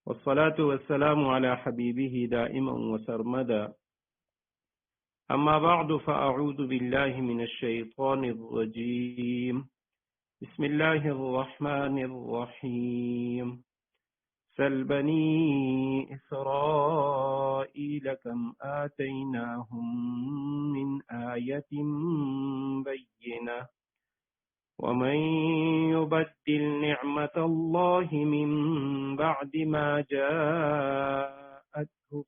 والصلاة والسلام على حبيبه دائما وسرمدا. أما بعد فأعوذ بالله من الشيطان الرجيم. بسم الله الرحمن الرحيم. سل بني إسرائيل كم آتيناهم من آية بينة ومن يبدل نعمة الله من بعد ما جاءته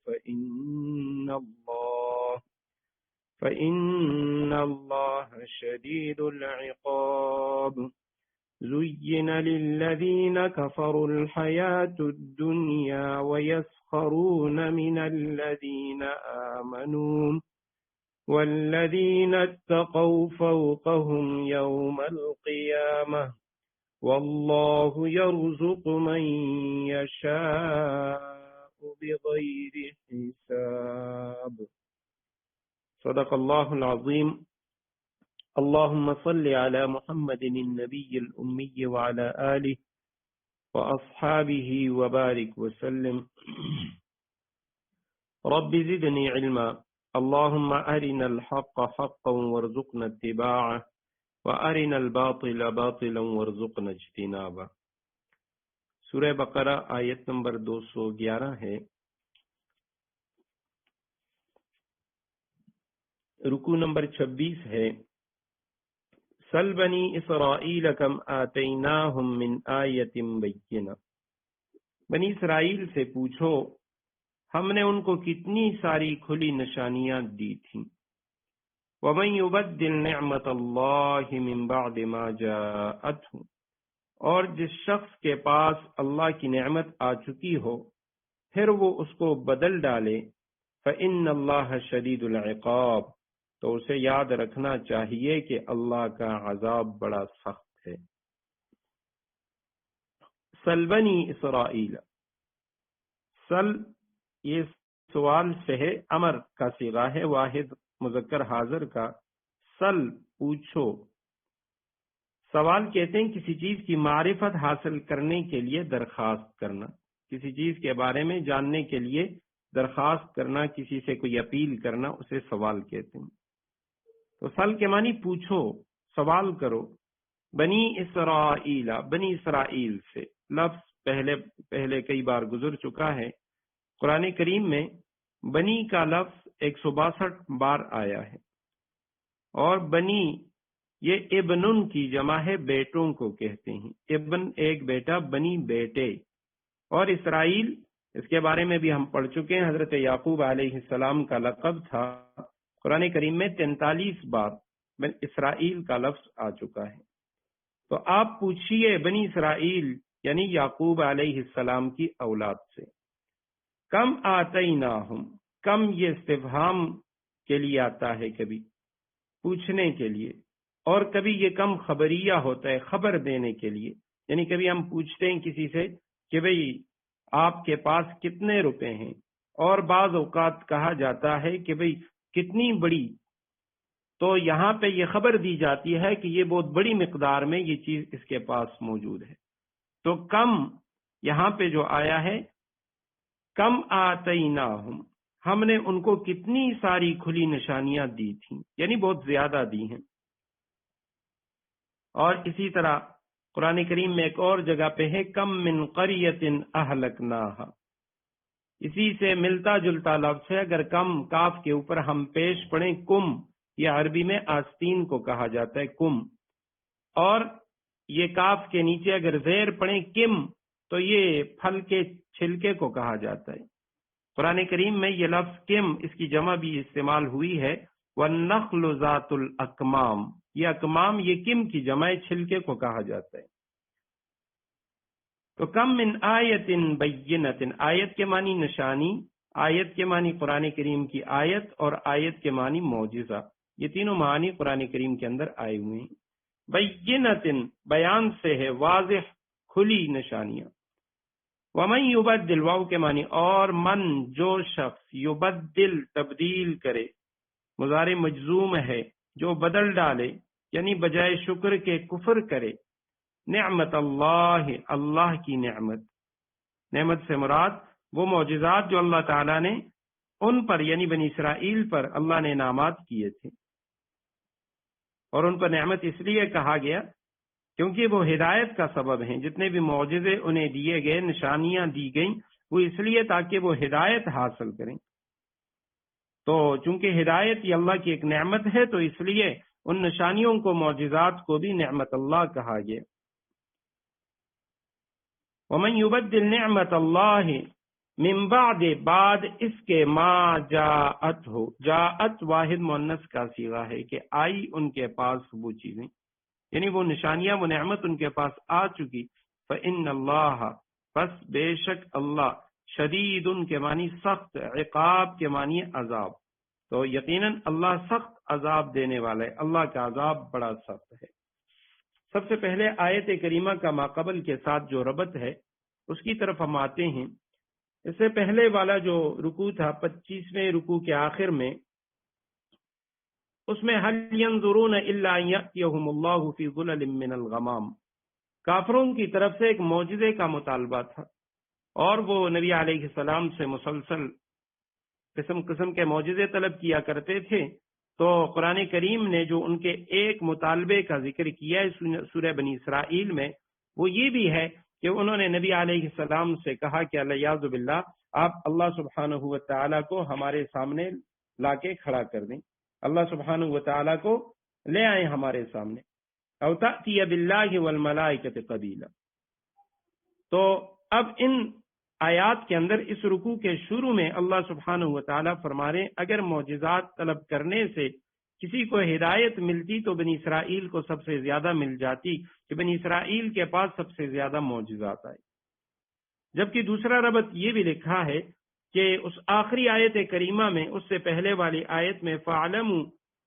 فإن الله شديد العقاب. زين للذين كفروا الحياة الدنيا ويسخرون من الذين آمنوا والذين اتقوا فوقهم يوم القيامة والله يرزق من يشاء بغير حساب. صدق الله العظيم. اللهم صل على محمد النبي الأمي وعلى آله وأصحابه وبارك وسلم. رب زدني علما. اللهم أرنا الحق حقا وارزقنا اتباعه وأرنا الباطل باطلا وارزقنا اجتنابه. سورہ بقرہ آیت نمبر 211 ہے. رکوع نمبر 26 ہے. سل بنی اسرائیل کم آتیناہم من آیت بینہ. بنی اسرائیل سے پوچھو ہم نے ان کو کتنی ساری کھلی نشانیاں دی تھیں. وَمَن يُبَدِّلْ نِعْمَةَ اللَّهِ مِن بَعْدِ مَا جَاءَتْهُ. اور جس شخص کے پاس اللہ کی نعمت آ چکی ہو پھر وہ اس کو بدل ڈالے فَإِنَّ اللَّهَ شَدِيدُ الْعِقَابِ. تو اسے یاد رکھنا چاہیے کہ اللہ کا عذاب بڑا سخت ہے. سل بنی اسرائیل. سل یہ سوال سے ہے، امر کا صیغہ ہے، واحد مذکر حاضر کا. سل پوچھو. سوال کہتے ہیں کسی چیز کی معرفت حاصل کرنے کے لیے درخواست کرنا، کسی چیز کے بارے میں جاننے کے لیے درخواست کرنا، کسی سے کوئی اپیل کرنا، اسے سوال کہتے ہیں. تو سل کے معنی پوچھو، سوال کرو. بنی اسرائیل، بنی اسرائیل سے لفظ پہلے کئی بار گزر چکا ہے. قرآن کریم میں بنی کا لفظ 162 بار آیا ہے، اور بنی یہ ابنن کی جمع ہے، بیٹوں کو کہتے ہیں. ابن ایک بیٹا، بنی بیٹے. اور اسرائیل اس کے بارے میں بھی ہم پڑھ چکے ہیں، حضرت یعقوب علیہ السلام کا لقب تھا. قرآن کریم میں 43 بار اسرائیل کا لفظ آ چکا ہے. تو آپ پوچھئے بنی اسرائیل یعنی یعقوب علیہ السلام کی اولاد سے. کم آتیناہم، کم یہ استفہام کے لیے آتا ہے، کبھی پوچھنے کے لیے، اور کبھی یہ کم خبریہ ہوتا ہے، خبر دینے کے لیے. یعنی کبھی ہم پوچھتے ہیں کسی سے کہ بھئی آپ کے پاس کتنے روپے ہیں، اور بعض اوقات کہا جاتا ہے کہ بھئی کتنی بڑی، تو یہاں پہ یہ خبر دی جاتی ہے کہ یہ بہت بڑی مقدار میں یہ چیز اس کے پاس موجود ہے. تو کم یہاں پہ جو آیا ہے، کم آتیناہم، ہم نے ان کو کتنی ساری کھلی نشانیاں دی تھیں، یعنی بہت زیادہ دی ہیں. اور اسی طرح قرآن کریم میں ایک اور جگہ پہ ہے کم من قریۃ اہلکناہا. اسی سے ملتا جلتا لفظ ہے. اگر کم کاف کے اوپر ہم پیش پڑھیں کم، یہ عربی میں آستین کو کہا جاتا ہے، کم. اور یہ کاف کے نیچے اگر زیر پڑھیں کم، تو یہ پھل کے چھلکے کو کہا جاتا ہے. قرآن کریم میں یہ لفظ کم، اس کی جمع بھی استعمال ہوئی ہے. وَالنَّخْلُ ذَاتُ الْأَكْمَامِ، یہ اکمام یہ کم کی جمع چھلکے کو کہا جاتا ہے. تو کم من آیت بینت، آیت کے معنی نشانی، آیت کے معنی قرآن کریم کی آیت، اور آیت کے معنی معجزہ. یہ تینوں معنی قرآن کریم کے اندر آئے ہوئے ہیں. بینت بیان سے ہے، واضح کھلی نشانیاں. ومن یبدل، واو کے معنی اور، من جو شخص، یبدل تبدیل کرے، مضارع مجزوم ہے، جو بدل ڈالے، یعنی بجائے شکر کے کفر کرے. نعمت اللہ، اللہ کی نعمت. نعمت سے مراد وہ معجزات جو اللہ تعالیٰ نے ان پر یعنی بنی اسرائیل پر اللہ نے انعامات کیے تھے، اور ان پر نعمت اس لیے کہا گیا کیونکہ وہ ہدایت کا سبب ہیں۔ جتنے بھی معجزے انہیں دیے گئے، نشانیاں دی گئیں، وہ اس لیے تاکہ وہ ہدایت حاصل کریں۔ تو چونکہ ہدایت یہ اللہ کی ایک نعمت ہے، تو اس لیے ان نشانیوں کو، معجزات کو بھی نعمت اللہ کہا گیا۔ ومن يبدل نعمت اللہ من بعد اس کے ما جاءت ہو، جاءت واحد مؤنث کا صیغہ ہے کہ آئی ان کے پاس وہ چیزیں، یعنی وہ نشانیاں، وہ نعمت ان کے پاس آ چکی۔ فإن اللہ، پس بے شک اللہ، شدید ان کے معنی سخت، عقاب کے معنی عذاب، تو یقیناً اللہ سخت عذاب دینے والا ہے، اللہ کا عذاب بڑا سخت ہے۔ سب سے پہلے آیت کریمہ کا ماقبل کے ساتھ جو ربط ہے اس کی طرف ہم آتے ہیں۔ اس سے پہلے والا جو رکوع تھا 25ویں رکوع کے آخر میں، اس میں هل ينظرون الا ان ياتيهم الله في ظلل من الغمام، کافروں کی طرف سے ایک معجزے کا مطالبہ تھا، اور وہ نبی علیہ السلام سے مسلسل قسم قسم کے معجزے طلب کیا کرتے تھے۔ تو قرآن کریم نے جو ان کے ایک مطالبے کا ذکر کیا ہے سورہ بنی اسرائیل میں، وہ یہ بھی ہے کہ انہوں نے نبی علیہ السلام سے کہا کہ الیاذ باللہ، آپ اللہ سبحانہ و تعالیٰ کو ہمارے سامنے لا کے کھڑا کر دیں، اللہ سبحانہ و تعالیٰ کو لے آئیں ہمارے سامنے، او تأتی باللہ والملائکۃ قبیلا۔ تو اب ان آیات کے اندر اس رکوع کے شروع میں اللہ سبحانہ و تعالیٰ فرما رہے ہیں اگر معجزات طلب کرنے سے کسی کو ہدایت ملتی تو بنی اسرائیل کو سب سے زیادہ مل جاتی، کہ بنی اسرائیل کے پاس سب سے زیادہ معجزات آئے۔ جبکہ دوسرا ربط یہ بھی لکھا ہے کہ اس آخری آیت کریمہ میں، اس سے پہلے والی آیت میں فَاعْلَمُوا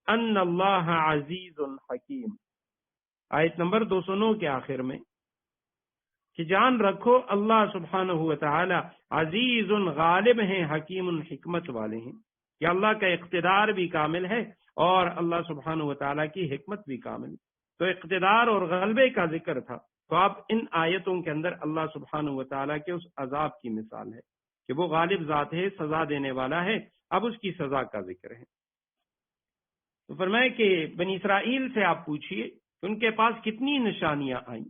أَنَّ اللَّهَ عَزِيزٌ حَكِيمٌ، آیت نمبر 209 کے آخر میں، کہ جان رکھو اللہ سبحانہ و تعالی عزیز غالب ہیں، حکیم حکمت والے ہیں، کہ اللہ کا اقتدار بھی کامل ہے اور اللہ سبحانہ و تعالی کی حکمت بھی کامل ہے۔ تو اقتدار اور غلبے کا ذکر تھا، تو اب ان آیتوں کے اندر اللہ سبحانہ و تعالی کے اس عذاب کی مثال ہے کہ وہ غالب ذات ہے، سزا دینے والا ہے، اب اس کی سزا کا ذکر ہے۔ تو فرمائے کہ بنی اسرائیل سے آپ پوچھئے کہ ان کے پاس کتنی نشانیاں آئیں،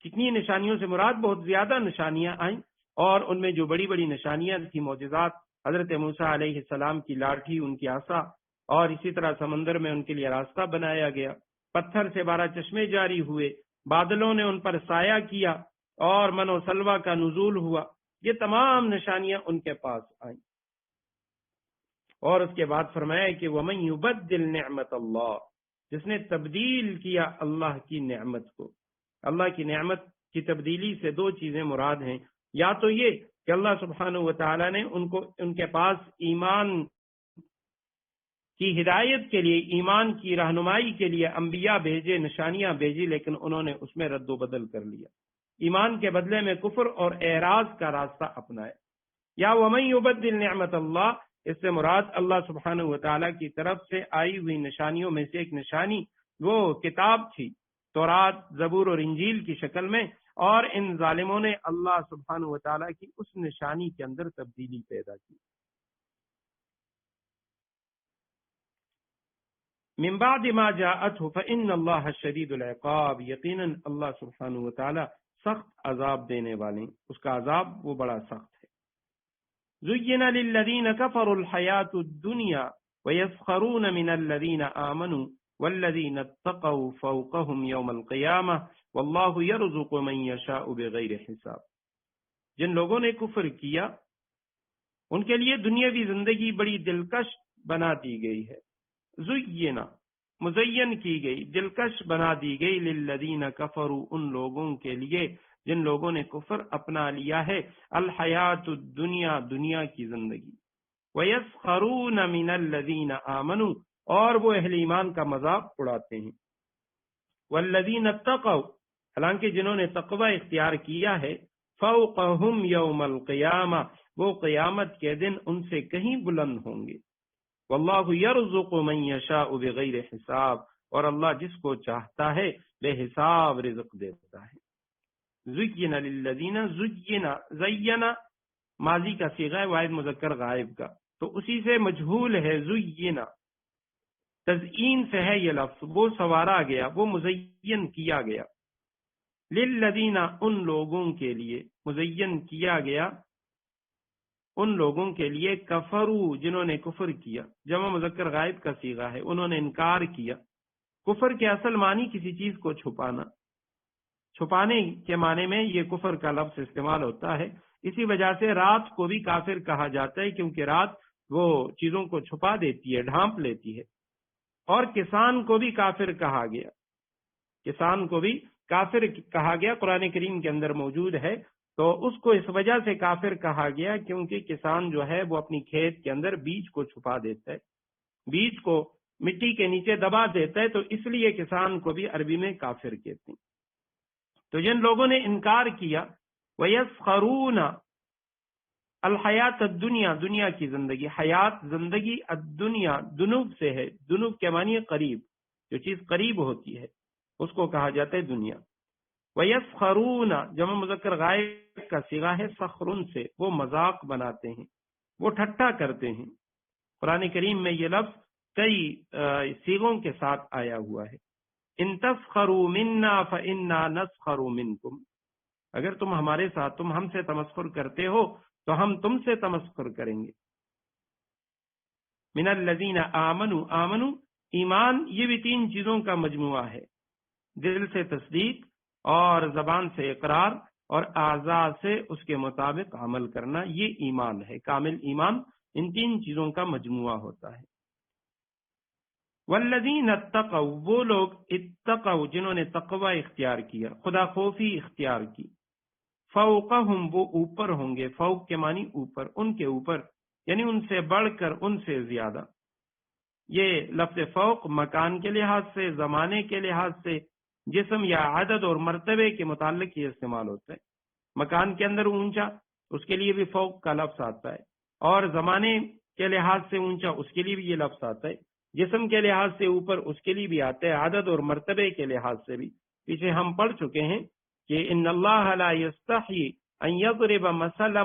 کتنی نشانیوں سے مراد بہت زیادہ نشانیاں آئیں، اور ان میں جو بڑی بڑی نشانیاں تھیں، معجزات، حضرت موسیٰ علیہ السلام کی لاٹھی، ان کی عصا، اور اسی طرح سمندر میں ان کے لیے راستہ بنایا گیا، پتھر سے 12 چشمے جاری ہوئے، بادلوں نے ان پر سایہ کیا، اور من و سلوہ کا نزول ہوا، یہ تمام نشانیاں ان کے پاس آئیں۔ اور اس کے بعد فرمایا کہ وَمَن يُبَدِّلْ نِعْمَةَ اللَّهِ، جس نے تبدیل کیا اللہ کی نعمت کو۔ اللہ کی نعمت کی تبدیلی سے دو چیزیں مراد ہیں، یا تو یہ کہ اللہ سبحانہ و تعالیٰ نے ان کے پاس ایمان کی ہدایت کے لیے، ایمان کی رہنمائی کے لیے انبیاء بھیجے، نشانیاں بھیجی، لیکن انہوں نے اس میں رد و بدل کر لیا، ایمان کے بدلے میں کفر اور اعراض کا راستہ اپنایا۔ یا وَمَن يُبَدِّلْ نِعْمَةَ اللَّهِ، اس سے مراد اللہ سبحانہ و تعالیٰ کی طرف سے آئی ہوئی نشانیوں میں سے ایک نشانی وہ کتاب تھی، تورات، زبور اور انجیل کی شکل میں، اور ان ظالموں نے اللہ سبحانہ و تعالیٰ کی اس نشانی کے اندر تبدیلی پیدا کی۔ من بعد ما جاءته فإن اللہ شدید العقاب، یقیناً اللہ سبحانہ و تعالیٰ سخت عذاب دینے والے، اس کا عذاب وہ بڑا سخت ہے۔ زُيِّنَ لِلَّذِينَ كَفَرُوا الْحَيَاةُ الدُّنْيَا وَيَسْخَرُونَ مِنَ الَّذِينَ آمَنُوا وَالَّذِينَ اتَّقَوْا فَوْقَهُمْ يَوْمَ الْقِيَامَةِ وَاللَّهُ يَرْزُقُ مَن يَشَاءُ بِغَيْرِ حِسَاب۔ جن لوگوں نے کفر کیا ان کے لیے دنیاوی زندگی بڑی دلکش بنا دی گئی ہے، زُيِّنَ مزین کی گئی، دلکش بنا دی گئی، للذین کفروا ان لوگوں کے لیے جن لوگوں نے کفر اپنا لیا ہے، الحیات الدنیا دنیا کی زندگی، ویسخرون من الذین آمنوا اور وہ اہل ایمان کا مذاق اڑاتے ہیں، والذین اتقوا حالانکہ جنہوں نے تقوی اختیار کیا ہے، فوقہم یوم القیامہ وہ قیامت کے دن ان سے کہیں بلند ہوں گے، واللہ یرزق من یشاء بغیر حساب اور اللہ جس کو چاہتا ہے بے حساب رزق دیتا ہے۔ زین للذین زینا ماضی کا صیغہ ہے واحد مذکر غائب کا، تو اسی سے مجہول ہے زینا، تزئین سے ہے یہ لفظ، وہ سوارا گیا، وہ مزین کیا گیا، للذین ان لوگوں کے لیے، مزین کیا گیا ان لوگوں کے لیے، کفروا جنہوں نے کفر کیا، جمع مذکر غائب کا صیغہ ہے، انہوں نے انکار کیا۔ کفر کے اصل معنی کسی چیز کو چھپانا، چھپانے کے معنی میں یہ کفر کا لفظ استعمال ہوتا ہے، اسی وجہ سے رات کو بھی کافر کہا جاتا ہے، کیونکہ رات وہ چیزوں کو چھپا دیتی ہے، ڈھانپ لیتی ہے۔ اور کسان کو بھی کافر کہا گیا، کسان کو بھی کافر کہا گیا، قرآن کریم کے اندر موجود ہے، تو اس کو اس وجہ سے کافر کہا گیا کیونکہ کسان جو ہے وہ اپنی کھیت کے اندر بیج کو چھپا دیتا ہے، بیج کو مٹی کے نیچے دبا دیتا ہے، تو اس لیے کسان کو بھی عربی میں کافر کہتے ہیں۔ تو جن لوگوں نے انکار کیا، وَيَسْخَرُونَ الحیات الدنیا، دنیا کی زندگی، حیات زندگی، الدنیا دنوب سے ہے، دنوب کے معنی قریب، جو چیز قریب ہوتی ہے اس کو کہا جاتا ہے دنیا۔ وَيَسْخَرُونَ جمع مذکر غائب کا صیغہ ہے سخرن سے، وہ مذاق بناتے ہیں، وہ ٹھٹھا کرتے ہیں۔ قرآن کریم میں یہ لفظ کئی صیغوں کے ساتھ آیا ہوا ہے، ان تسخروا منا فإنا نسخر منکم، اگر تم ہمارے ساتھ، تم ہم سے تمسخر کرتے ہو تو ہم تم سے تمسخر کریں گے۔ من الذین آمنوا، آمنوا ایمان یہ بھی تین چیزوں کا مجموعہ ہے، دل سے تصدیق اور زبان سے اقرار اور اعضاء سے اس کے مطابق عمل کرنا، یہ ایمان ہے، کامل ایمان ان تین چیزوں کا مجموعہ ہوتا ہے۔ والذین اتقوا وہ لوگ، اتقوا جنہوں نے تقوی اختیار کیا، خدا خوفی اختیار کی، فوقہم وہ اوپر ہوں گے، فوق کے معنی اوپر، ان کے اوپر، یعنی ان سے بڑھ کر، ان سے زیادہ۔ یہ لفظ فوق مکان کے لحاظ سے، زمانے کے لحاظ سے، جسم یا عدد اور مرتبے کے متعلق یہ استعمال ہوتا ہے۔ مکان کے اندر اونچا، اس کے لیے بھی فوق کا لفظ آتا ہے، اور زمانے کے لحاظ سے اونچا، اس کے لیے بھی یہ لفظ آتا ہے، جسم کے لحاظ سے اوپر، اس کے لیے بھی آتا ہے، عدد اور مرتبے کے لحاظ سے بھی۔ پیچھے ہم پڑھ چکے ہیں کہ ان اللہ لا یستحی ان یضرب مثلا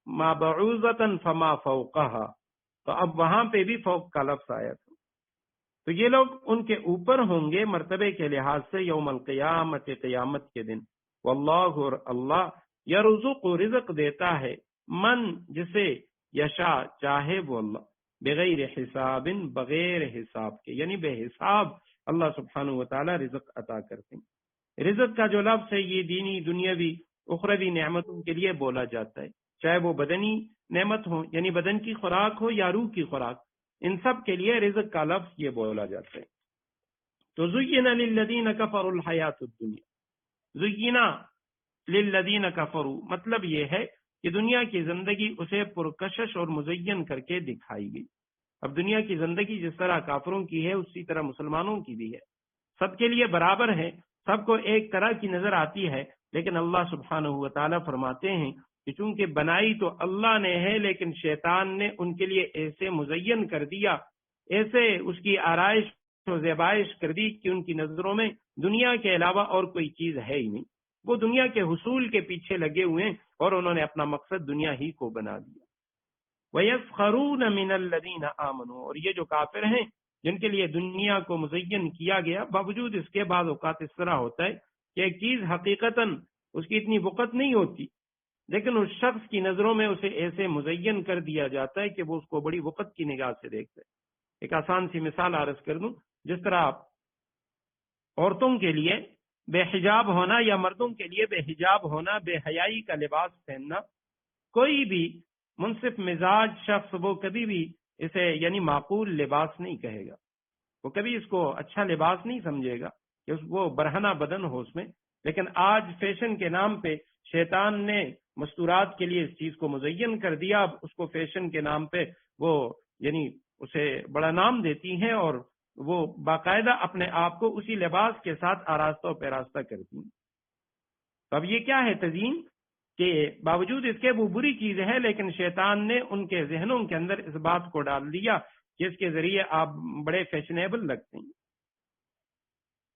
ما بعوضۃ فما فوقها، تو اب وہاں پہ بھی فوق کا لفظ آیا تھا۔ تو یہ لوگ ان کے اوپر ہوں گے مرتبے کے لحاظ سے یوم القیامت، قیامت کے دن۔ واللہ اور اللہ یرزق رزق دیتا ہے، من جسے یشا چاہے وہ اللہ، بغیر حساب بغیر حساب کے، یعنی بے حساب اللہ سبحانہ وتعالی رزق عطا کرتے ہیں۔ رزق کا جو لفظ ہے یہ دینی، دنیاوی، اخروی نعمتوں کے لیے بولا جاتا ہے، چاہے وہ بدنی نعمت ہو، یعنی بدن کی خوراک ہو، یا روح کی خوراک، ان سب کے لیے رزق کا لفظ یہ بولا جاتا ہے۔ تو زین للذین کفروا الحیات الدنیا، زینا للذین کفروا مطلب یہ ہے کہ دنیا کی زندگی اسے پرکشش اور مزین کر کے دکھائی گئی۔ اب دنیا کی زندگی جس طرح کافروں کی ہے اسی طرح مسلمانوں کی بھی ہے، سب کے لیے برابر ہے، سب کو ایک طرح کی نظر آتی ہے، لیکن اللہ سبحانہ و تعالیٰ فرماتے ہیں کہ چونکہ بنائی تو اللہ نے ہے، لیکن شیطان نے ان کے لیے ایسے مزین کر دیا، ایسے اس کی آرائش و زیبائش کر دی کہ ان کی نظروں میں دنیا کے علاوہ اور کوئی چیز ہے ہی نہیں، وہ دنیا کے حصول کے پیچھے لگے ہوئے ہیں اور انہوں نے اپنا مقصد دنیا ہی کو بنا دیا۔ وَيَسْخَرُونَ مِنَ الَّذِينَ آمَنُوا، اور یہ جو کافر ہیں جن کے لیے دنیا کو مزین کیا گیا، باوجود اس کے بعض اوقات اس طرح ہوتا ہے کہ ایک چیز حقیقتاً اس کی اتنی وقت نہیں ہوتی، لیکن اس شخص کی نظروں میں اسے ایسے مزین کر دیا جاتا ہے کہ وہ اس کو بڑی وقت کی نگاہ سے دیکھتا ہے۔ ایک آسان سی مثال عرض کر دوں، جس طرح عورتوں کے لیے بے حجاب ہونا یا مردوں کے لیے بے حجاب ہونا، بے حیائی کا لباس پہننا، کوئی بھی منصف مزاج شخص وہ کبھی بھی اسے یعنی معقول لباس نہیں کہے گا، وہ کبھی اس کو اچھا لباس نہیں سمجھے گا کہ وہ برہنہ بدن ہو اس میں۔ لیکن آج فیشن کے نام پہ شیطان نے مستورات کے لیے اس چیز کو مزین کر دیا، اب اس کو فیشن کے نام پہ وہ یعنی اسے بڑا نام دیتی ہیں اور وہ باقاعدہ اپنے آپ کو اسی لباس کے ساتھ آراستہ و پیراستہ کرتی ہیں۔ تو اب یہ کیا ہے تزیین، کہ باوجود اس کے وہ بری چیز ہے، لیکن شیطان نے ان کے ذہنوں کے اندر اس بات کو ڈال دیا کہ اس کے ذریعے آپ بڑے فیشنیبل لگتے ہیں۔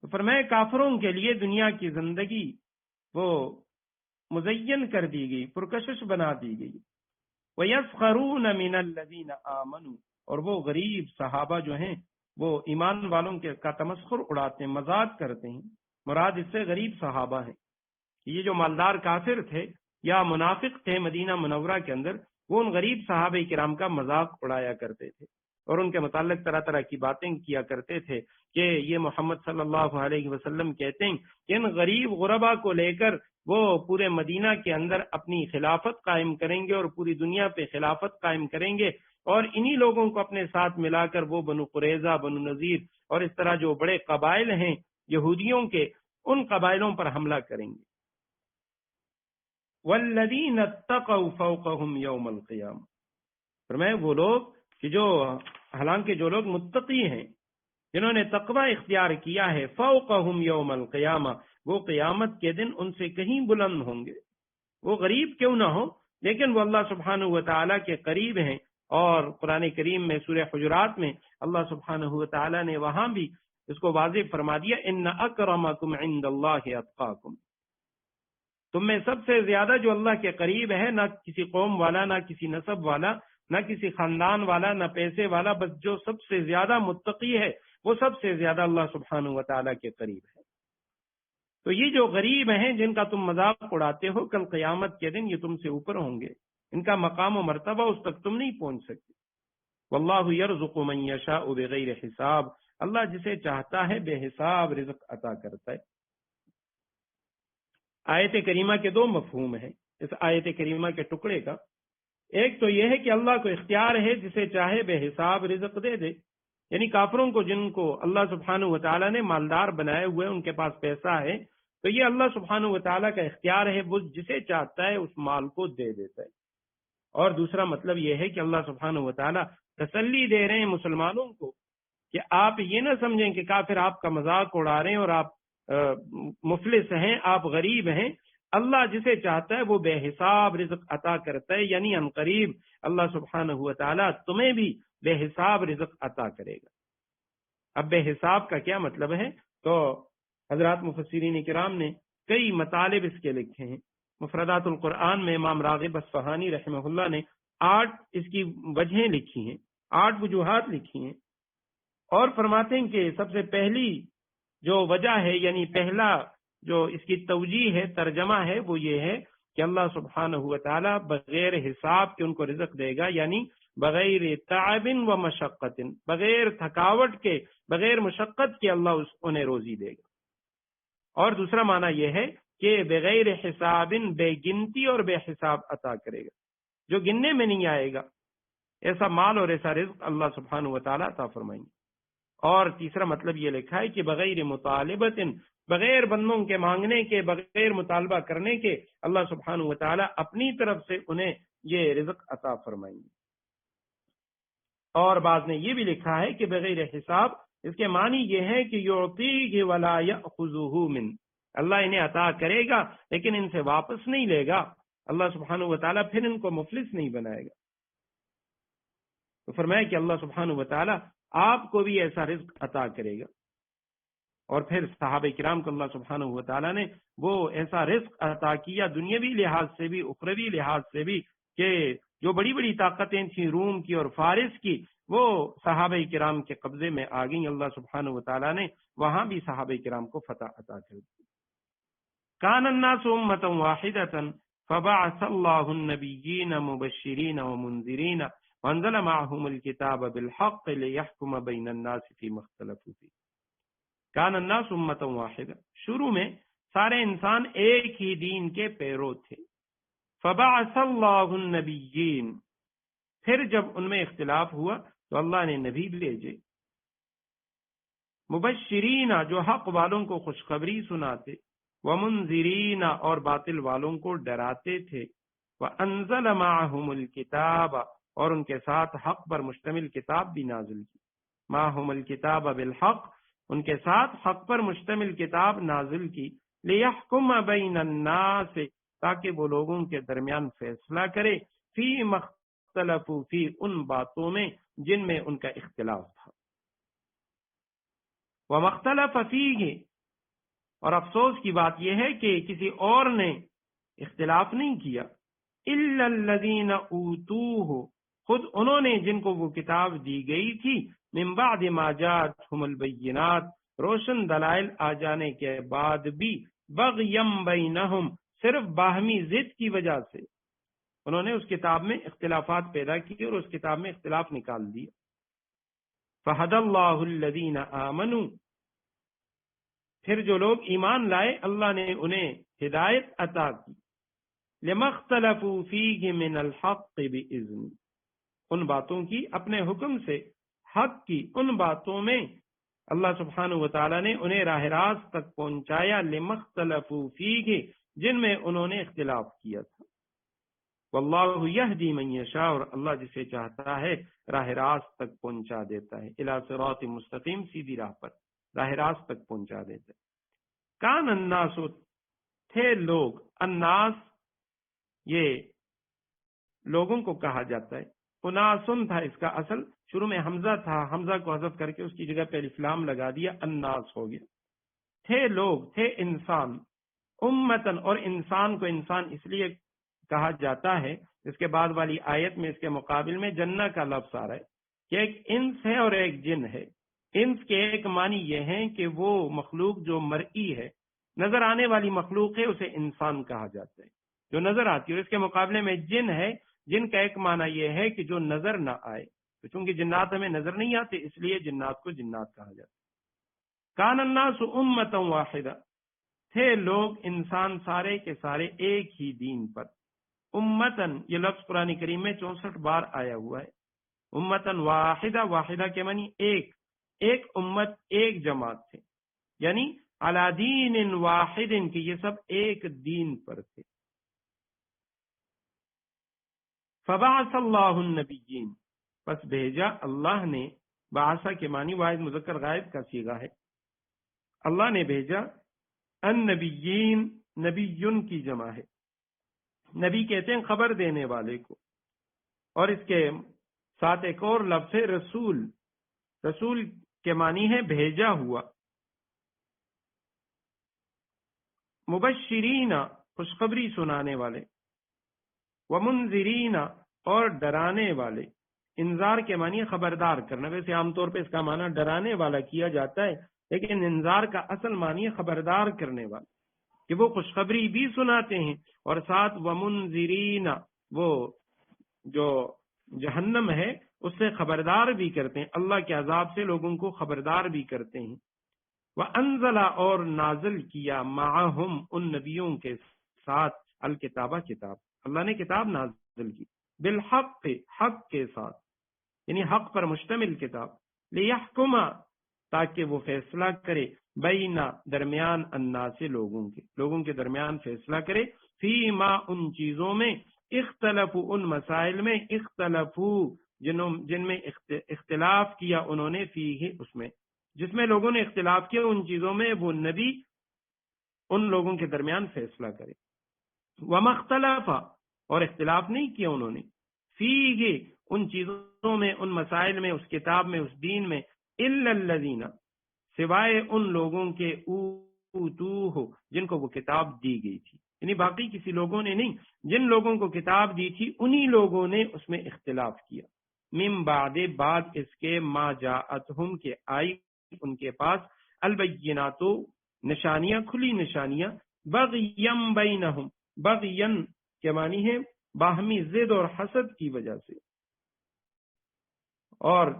تو فرمائے کافروں کے لیے دنیا کی زندگی وہ مزین کر دی گئی، پرکشش بنا دی گئی۔ وَيَسْخَرُونَ مِنَ الَّذِينَ آمَنُوا، اور وہ غریب صحابہ جو ہیں وہ ایمان والوں کا تمسخر اڑاتے ہیں، مذاق کرتے ہیں۔ مراد اس سے غریب صحابہ ہیں۔ یہ جو مالدار کافر تھے یا منافق تھے مدینہ منورہ کے اندر، وہ ان غریب صحابہ کرام کا مذاق اڑایا کرتے تھے اور ان کے متعلق طرح طرح کی باتیں کیا کرتے تھے کہ یہ محمد صلی اللہ علیہ وسلم کہتے ہیں کہ ان غریب غربا کو لے کر وہ پورے مدینہ کے اندر اپنی خلافت قائم کریں گے اور پوری دنیا پہ خلافت قائم کریں گے، اور انہی لوگوں کو اپنے ساتھ ملا کر وہ بنو قریظہ، بنو نذیر اور اس طرح جو بڑے قبائل ہیں یہودیوں کے، ان قبائلوں پر حملہ کریں گے۔ والذین اتقوا فوقهم یوم القیامہ، فرمائے وہ لوگ کہ جو، حالانکہ جو لوگ متقی ہیں، جنہوں نے تقوی اختیار کیا ہے، فوقهم یوم القیامہ، وہ قیامت کے دن ان سے کہیں بلند ہوں گے۔ وہ غریب کیوں نہ ہو لیکن وہ اللہ سبحانہ و تعالیٰ کے قریب ہیں، اور قرآن کریم میں سورہ حجرات میں اللہ سبحانہ و تعالیٰ نے وہاں بھی اس کو واضح فرما دیا، ان اکرمکم عند اللہ اتقاکم، تم میں سب سے زیادہ جو اللہ کے قریب ہے، نہ کسی قوم والا، نہ کسی نسب والا، نہ کسی خاندان والا، نہ پیسے والا، بس جو سب سے زیادہ متقی ہے وہ سب سے زیادہ اللہ سبحانہ و تعالیٰ کے قریب ہے۔ تو یہ جو غریب ہیں جن کا تم مذاق اڑاتے ہو، کل قیامت کے دن یہ تم سے اوپر ہوں گے، ان کا مقام و مرتبہ اس تک تم نہیں پہنچ سکتے۔ واللہ یرزق من یشاء بغیر حساب، اللہ جسے چاہتا ہے بے حساب رزق عطا کرتا ہے۔ آیت کریمہ کے دو مفہوم ہیں اس آیت کریمہ کے ٹکڑے کا۔ ایک تو یہ ہے کہ اللہ کو اختیار ہے جسے چاہے بے حساب رزق دے دے، یعنی کافروں کو جن کو اللہ سبحانہ و تعالیٰ نے مالدار بنائے ہوئے، ان کے پاس پیسہ ہے، تو یہ اللہ سبحانہ و تعالیٰ کا اختیار ہے، وہ جسے چاہتا ہے اس مال کو دے دیتا ہے۔ اور دوسرا مطلب یہ ہے کہ اللہ سبحانہ و تعالیٰ تسلی دے رہے ہیں مسلمانوں کو کہ آپ یہ نہ سمجھیں کہ کافر آپ کا مذاق اڑا رہے ہیں اور آپ مفلس ہیں، آپ غریب ہیں۔ اللہ جسے چاہتا ہے وہ بے حساب رزق عطا کرتا ہے، یعنی ان قریب اللہ سبحانہ و تعالیٰ تمہیں بھی بے حساب رزق عطا کرے گا۔ اب بے حساب کا کیا مطلب ہے؟ تو حضرات مفسرین کرام نے کئی مطالب اس کے لکھے ہیں۔ مفردات القرآن میں امام راغب اصفہانی رحمہ اللہ نے 8 اس کی وجہیں لکھی ہیں، 8 وجوہات لکھی ہیں، اور فرماتے ہیں کہ سب سے پہلی جو وجہ ہے، یعنی پہلا جو اس کی توجیہ ہے، ترجمہ ہے، وہ یہ ہے کہ اللہ سبحانہ و تعالیٰ بغیر حساب کے ان کو رزق دے گا، یعنی بغیر تعب و مشقت، بغیر تھکاوٹ کے، بغیر مشقت کے اللہ انہیں روزی دے گا۔ اور دوسرا معنی یہ ہے کہ بغیر حساب، بے گنتی اور بے حساب عطا کرے گا، جو گننے میں نہیں آئے گا، ایسا مال اور ایسا رزق اللہ سبحانہ و تعالیٰ عطا فرمائیں گے۔ اور تیسرا مطلب یہ لکھا ہے کہ بغیر مطالبت، بغیر بندوں کے مانگنے کے، بغیر مطالبہ کرنے کے، اللہ سبحانہ و تعالیٰ اپنی طرف سے انہیں یہ رزق عطا فرمائیں گے۔ اور بعض نے یہ بھی لکھا ہے کہ بغیر حساب، اس کے معنی یہ ہے کہ یعطیہ ولا یأخذہ من، اللہ انہیں عطا کرے گا لیکن ان سے واپس نہیں لے گا، اللہ سبحانہ و تعالیٰ پھر ان کو مفلس نہیں بنائے گا۔ تو فرمایا کہ اللہ سبحانہ و تعالیٰ آپ کو بھی ایسا رزق عطا کرے گا۔ اور پھر صحابہ کرام کو اللہ سبحانہ و تعالیٰ نے وہ ایسا رزق عطا کیا، دنیاوی لحاظ سے بھی، اخروی لحاظ سے بھی، کہ جو بڑی بڑی طاقتیں تھیں روم کی اور فارس کی، وہ صحابہ کرام کے قبضے میں آ گئیں۔ اللہ سبحانہ و تعالیٰ نے وہاں بھی صحابہ کرام کو فتح عطا کر دی۔ کان الناس امۃ واحدۃ فبعث اللہ النبیین مبشرین ومنذرین وانزل معهم الکتاب بالحق لیحکم بین الناس فیما اختلفوا فیہ۔ کان الناس امۃ واحدہ، شروع میں سارے انسان ایک ہی دین کے پیرو تھے۔ فبعث اللہ النبیین، پھر جب ان میں اختلاف ہوا تو اللہ نے نبی بھیجے، مبشرین جو حق والوں کو خوشخبری سناتے، ومنذرین اور باطل والوں کو ڈراتے تھے، وانزل معهم الکتاب اور ان کے ساتھ حق پر مشتمل کتاب بھی نازل کی، معهم الکتاب بالحق، ان کے ساتھ حق پر مشتمل کتاب نازل کی، لیحکم بین الناس، تاکہ وہ لوگوں کے درمیان فیصلہ کرے، فی مختلفوا فی، ان باتوں میں جن میں ان کا اختلاف تھا۔ ومختلف فیہ، اور افسوس کی بات یہ ہے کہ کسی اور نے اختلاف نہیں کیا، الا الذین اوتوہ، خود انہوں نے جن کو وہ کتاب دی گئی تھی، من بعد ما جاءتہم البینات، روشن دلائل آ جانے کے بعد بھی، بغیم بینہم، صرف باہمی ضد کی وجہ سے انہوں نے اس کتاب میں اختلافات پیدا کیے اور اس کتاب میں اختلاف نکال دیے۔ فہدی اللہ الذین آمنوا، پھر جو لوگ ایمان لائے اللہ نے انہیں ہدایت عطا کی، لما اختلفوا فیہ من الحق بإذن، ان باتوں کی اپنے حکم سے، حق کی ان باتوں میں اللہ سبحانہ وتعالی نے انہیں راہ راست تک پہنچایا، لما اختلفوا فیہ، جن میں انہوں نے اختلاف کیا تھا۔ واللہ یہدی من یشاء، اور اللہ جسے چاہتا ہے راہ راست تک پہنچا دیتا ہے، الی صراط مستقیم، سیدھی راہ پر راہ راست تک پہنچا دیتا ہے۔ کان الناس، تھے لوگ، الناس یہ لوگوں کو کہا جاتا ہے، اناسن تھا اس کا اصل، شروع میں حمزہ تھا، حمزہ کو حذف کر کے اس کی جگہ پہ الف لام لگا دیا، الناس ہو گیا۔ تھے لوگ، تھے انسان، امتن، اور انسان کو انسان اس لیے کہا جاتا ہے، اس کے بعد والی آیت میں اس کے مقابل میں جنہ کا لفظ آ رہا ہے کہ ایک انس ہے اور ایک جن ہے۔ انس کے ایک معنی یہ ہے کہ وہ مخلوق جو مرئی ہے، نظر آنے والی مخلوق ہے، اسے انسان کہا جاتا ہے، جو نظر آتی ہے، اور اس کے مقابلے میں جن ہے، جن کا ایک معنی یہ ہے کہ جو نظر نہ آئے، تو چونکہ جنات ہمیں نظر نہیں آتے اس لیے جنات کو جنات کہا جاتا ہے۔ کان الناس امتا واحدہ، تھے لوگ انسان سارے کے سارے ایک ہی دین پر۔ امتن، یہ لفظ قرآن کریم میں 64 بار آیا ہوا ہے۔ امتن واحدہ، واحدہ کے معنی ایک، ایک امت، ایک جماعت تھے، یعنی علی دین واحد، کہ یہ سب ایک دین پر تھے۔ فبعث اللہ النبیین، پس بھیجا اللہ نے، بعثہ کے معنی واحد مذکر غائب کا صیغہ ہے، اللہ نے بھیجا النبیین، نبیون کی جمع ہے، نبی کہتے ہیں خبر دینے والے کو، اور اس کے ساتھ ایک اور لفظ ہے رسول، رسول کے معنی ہے بھیجا ہوا۔ مبشرین، خوشخبری سنانے والے، ومنذرین، اور ڈرانے والے۔ انذار کے معنی خبردار کرنا، ویسے عام طور پہ اس کا معنی ڈرانے والا کیا جاتا ہے، لیکن انذار کا اصل معنی خبردار کرنے والا، کہ وہ خوشخبری بھی سناتے ہیں، اور ساتھ ومنذرین، وہ جو جہنم ہے اس سے خبردار بھی کرتے ہیں، اللہ کے عذاب سے لوگوں کو خبردار بھی کرتے ہیں۔ وَأَنزَلَ، اور نازل کیا، معہم، ان نبیوں کے ساتھ، الکتابہ، کتاب، اللہ نے کتاب نازل کی، بالحق، حق کے ساتھ، یعنی حق پر مشتمل کتاب، لیحکم، تاکہ وہ فیصلہ کرے، بینا، درمیان، الناس، لوگوں کے درمیان فیصلہ کرے، فیما، ان چیزوں میں، اختلفوا، ان مسائل میں، اختلفوا، جن میں اختلاف کیا انہوں نے، فیہ، اس میں، جس میں لوگوں نے اختلاف کیا ان چیزوں میں، وہ نبی ان لوگوں کے درمیان فیصلہ کرے۔ وما اختلف، اور اختلاف نہیں کیا انہوں نے، فیہ، ان چیزوں میں، ان مسائل میں، اس کتاب میں، اس دین میں، الا الذین، سوائے ان لوگوں کے، اوتوہ، جن کو وہ کتاب دی گئی تھی، یعنی باقی کسی لوگوں نے نہیں، جن لوگوں کو کتاب دی تھی انہی لوگوں نے اس میں اختلاف کیا، من بعد، بعد اس کے، ما جاءتہم، کے آئی ان کے پاس، البینات، نشانیاں، کھلی نشانیاں، بغیم بینہم، بغین کے معنی ہے باہمی ضد اور حسد کی وجہ سے، اور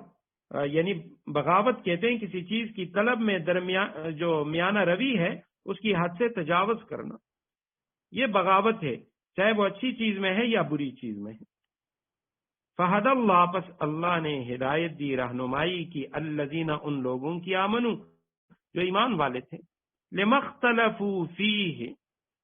یعنی بغاوت کہتے ہیں کسی چیز کی طلب میں درمیان جو میانہ روی ہے اس کی حد سے تجاوز کرنا، یہ بغاوت ہے، چاہے وہ اچھی چیز میں ہے یا بری چیز میں ہے۔ فہد اللہ، پس اللہ نے ہدایت دی، رہنمائی کی، الذین، ان لوگوں کی، آمنو، جو ایمان والے تھے، لما اختلفوا فیہ،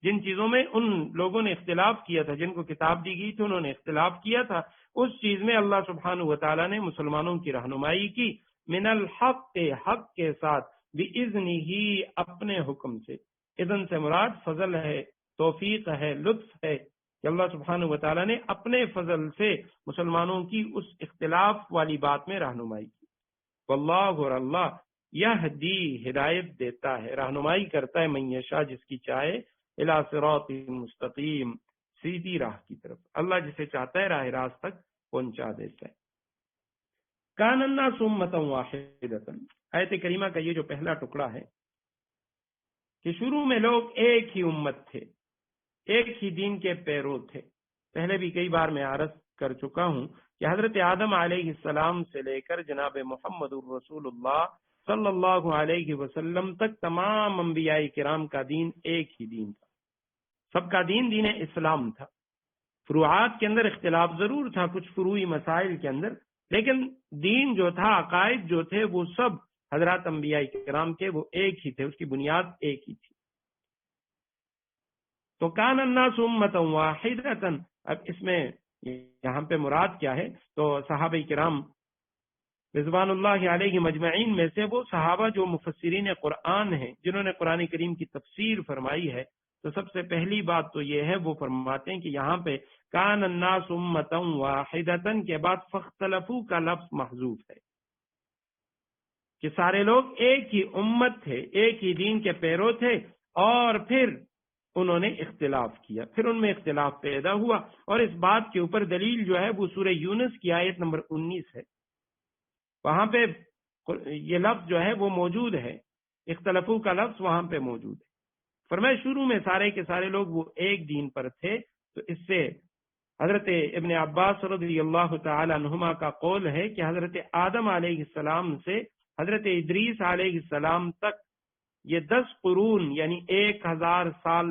جن چیزوں میں ان لوگوں نے اختلاف کیا تھا، جن کو کتاب دی گئی تھی انہوں نے اختلاف کیا تھا، اس چیز میں اللہ سبحانہ وتعالی نے مسلمانوں کی رہنمائی کی، من الحق، حق کے ساتھ، بِإِذْنِهِ، اپنے حکم سے، اذن سے مراد فضل ہے، توفیق ہے، لطف ہے، کہ اللہ سبحانہ وتعالی نے اپنے فضل سے مسلمانوں کی اس اختلاف والی بات میں رہنمائی کی۔ واللہ، اور اللہ، یہدی، ہدایت دیتا ہے، رہنمائی کرتا ہے، من یشاء، جس کی چاہے، الی صراط مستقیم، سیدھی راہ کی طرف اللہ جسے چاہتا ہے راہ راست تک پہنچا دیتا ہے۔ کان الناس امۃ واحدۃ، آیت کریمہ کا یہ جو پہلا ٹکڑا ہے کہ شروع میں لوگ ایک ہی امت تھے، ایک ہی دین کے پیرو تھے۔ پہلے بھی کئی بار میں عرض کر چکا ہوں کہ حضرت آدم علیہ السلام سے لے کر جناب محمد الرسول اللہ صلی اللہ علیہ وسلم تک تمام انبیاء کرام کا دین ایک ہی دین تھا، سب کا دین دین اسلام تھا۔ فروعات کے اندر اختلاف ضرور تھا، کچھ فروعی مسائل کے اندر، لیکن دین جو تھا، عقائد جو تھے، وہ سب حضرات انبیاء کرام کے وہ ایک ہی تھے، اس کی بنیاد ایک ہی تھی۔ تو کان الناس امۃ واحدۃ، اب اس میں یہاں پہ مراد کیا ہے؟ تو صحابہ کرام رضوان اللہ علیہ مجمعین میں سے وہ صحابہ جو مفسرین قرآن ہیں، جنہوں نے قرآن کریم کی تفسیر فرمائی ہے، تو سب سے پہلی بات تو یہ ہے، وہ فرماتے ہیں کہ یہاں پہ کان الناس امۃ واحدۃ کے بعد فاختلفوا کا لفظ محذوف ہے، کہ سارے لوگ ایک ہی امت تھے، ایک ہی دین کے پیرو تھے، اور پھر انہوں نے اختلاف کیا، پھر ان میں اختلاف پیدا ہوا۔ اور اس بات کے اوپر دلیل جو ہے وہ سورہ یونس کی آیت نمبر 19 ہے، وہاں پہ یہ لفظ جو ہے وہ موجود ہے، اختلافوں کا لفظ وہاں پہ موجود ہے۔ فرمایا شروع میں سارے کے سارے لوگ وہ ایک دین پر تھے۔ تو اس سے حضرت ابن عباس رضی اللہ تعالی عنہما کا قول ہے کہ حضرت آدم علیہ السلام سے حضرت ادریس علیہ السلام تک یہ 10 قرون یعنی 1000 سال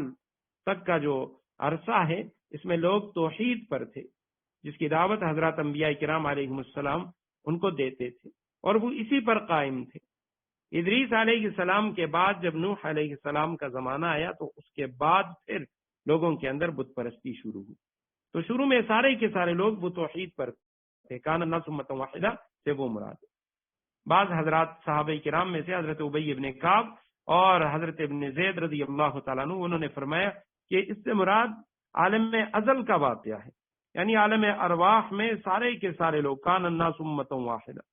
تک کا جو عرصہ ہے، اس میں لوگ توحید پر تھے، جس کی دعوت حضرات انبیاء کرام علیہ السلام ان کو دیتے تھے، اور وہ اسی پر قائم تھے۔ ادریس علیہ السلام کے بعد جب نوح علیہ السلام کا زمانہ آیا، تو اس کے بعد پھر لوگوں کے اندر بت پرستی شروع ہوئی۔ تو شروع میں سارے کے سارے لوگ وہ توحید پر تھے، کان الناس امۃ واحدہ سے وہ مراد ہے۔ بعض حضرات صحابہ کرام میں سے حضرت ابی ابن کعب اور حضرت ابن زید رضی اللہ تعالیٰ عنہ، انہوں نے فرمایا کہ اس سے مراد عالم ازل کا واقعہ ہے، یعنی عالم ارواح میں سارے کے سارے لوگ کان الناس امۃ واحدہ،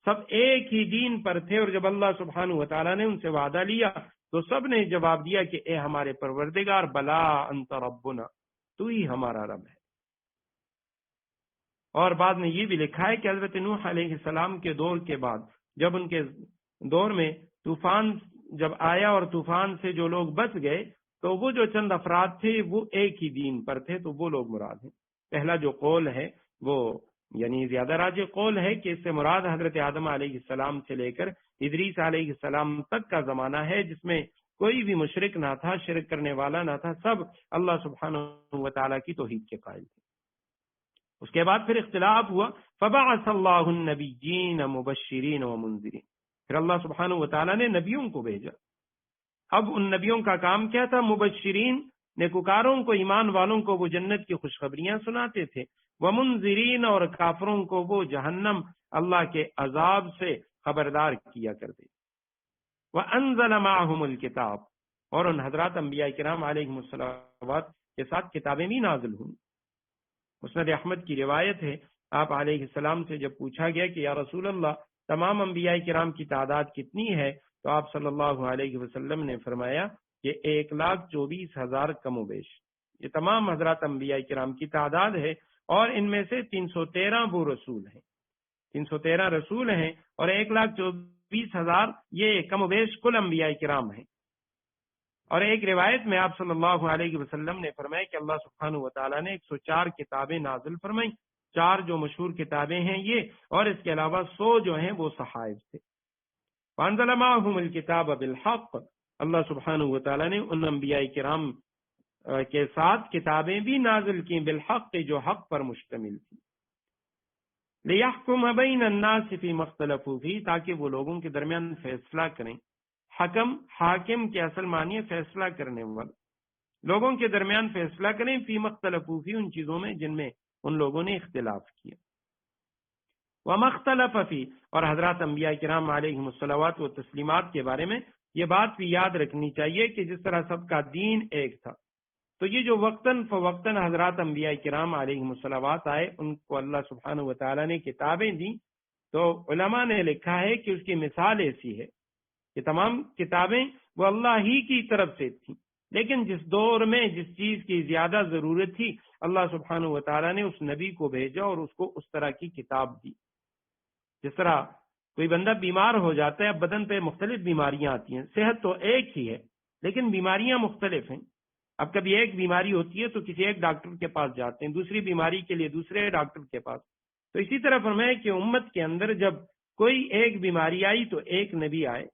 سب ایک ہی دین پر تھے۔ اور جب اللہ سبحانہ و تعالیٰ نے ان سے وعدہ لیا تو سب نے جواب دیا کہ اے ہمارے پروردگار، بلا انت ربنا، تو ہی ہمارا رب ہے۔ اور بعد میں یہ بھی لکھا ہے کہ حضرت نوح علیہ السلام کے دور کے بعد جب ان کے دور میں طوفان جب آیا اور طوفان سے جو لوگ بچ گئے، تو وہ جو چند افراد تھے وہ ایک ہی دین پر تھے، تو وہ لوگ مراد ہیں۔ پہلا جو قول ہے وہ یعنی زیادہ راجح قول ہے کہ اس سے مراد حضرت آدم علیہ السلام سے لے کر ادریس علیہ السلام تک کا زمانہ ہے، جس میں کوئی بھی مشرک نہ تھا، شرک کرنے والا نہ تھا، سب اللہ سبحانہ و تعالیٰ کی توحید کے قائل تھے۔ اس کے بعد پھر اختلاف ہوا، فبعث اللہ النبیین مبشرین ومنذرین، پھر اللہ سبحانہ و تعالیٰ نے نبیوں کو بھیجا۔ اب ان نبیوں کا کام کیا تھا؟ مبشرین، نیکوکاروں کو، ایمان والوں کو وہ جنت کی خوشخبریاں سناتے تھے، ومنذرین، اور کافروں کو وہ جہنم، اللہ کے عذاب سے خبردار کیا کرتے۔ وانزل معهم الکتاب، اور ان حضرات انبیاء کرام علیہم الصلوات کے ساتھ کتابیں بھی نازل ہوئیں۔ مسند احمد کی روایت ہے، آپ علیہ السلام سے جب پوچھا گیا کہ یا رسول اللہ تمام انبیاء کرام کی تعداد کتنی ہے، تو آپ صلی اللہ علیہ وسلم نے فرمایا کہ 1,24,000 کم و بیش، یہ تمام حضرات انبیاء کرام کی تعداد ہے، اور ان میں سے 313 وہ رسول ہیں، 313 رسول ہیں، اور 1,24,000 یہ کم و بیش کل انبیاء کرام ہیں۔ اور ایک روایت میں آپ صلی اللہ علیہ وسلم نے فرمایا کہ اللہ سبحانہ و تعالیٰ نے 104 کتابیں نازل فرمائیں، 4 جو مشہور کتابیں ہیں یہ، اور اس کے علاوہ 100 جو ہیں وہ صحائف تھے۔ وانزل معهم الکتاب بالحق، اللہ سبحانہ و تعالیٰ نے ان انبیاء کرام کے ساتھ کتابیں بھی نازل کی، بالحق، جو حق پر مشتمل تھی، لیحکم بین الناس فیما اختلفوا فیہ، تاکہ وہ لوگوں کے درمیان فیصلہ کریں۔ حکم، حاکم کے اصل معنی ہے فیصلہ کرنے والا، لوگوں کے درمیان فیصلہ کریں، فیما اختلفوا فیہ، ان چیزوں میں جن میں ان لوگوں نے اختلاف کیا۔ وما اختلف فیہ، اور حضرات انبیاء کرام علیہم الصلوات و تسلیمات کے بارے میں یہ بات بھی یاد رکھنی چاہیے کہ جس طرح سب کا دین ایک تھا، تو یہ جو وقتاً فوقتاً حضرات انبیاء کرام علیہم الصلوات آئے، ان کو اللہ سبحانہ و تعالیٰ نے کتابیں دیں، تو علماء نے لکھا ہے کہ اس کی مثال ایسی ہے کہ تمام کتابیں وہ اللہ ہی کی طرف سے تھیں، لیکن جس دور میں جس چیز کی زیادہ ضرورت تھی اللہ سبحانہ و تعالیٰ نے اس نبی کو بھیجا اور اس کو اس طرح کی کتاب دی. جس طرح کوئی بندہ بیمار ہو جاتا ہے، بدن پہ مختلف بیماریاں آتی ہیں، صحت تو ایک ہی ہے لیکن بیماریاں مختلف ہیں. اب کبھی ایک بیماری ہوتی ہے تو کسی ایک ڈاکٹر کے پاس جاتے ہیں، دوسری بیماری کے لیے دوسرے ڈاکٹر کے پاس. تو اسی طرح فرمایا کہ امت کے اندر جب کوئی ایک بیماری آئی تو ایک نبی آئے،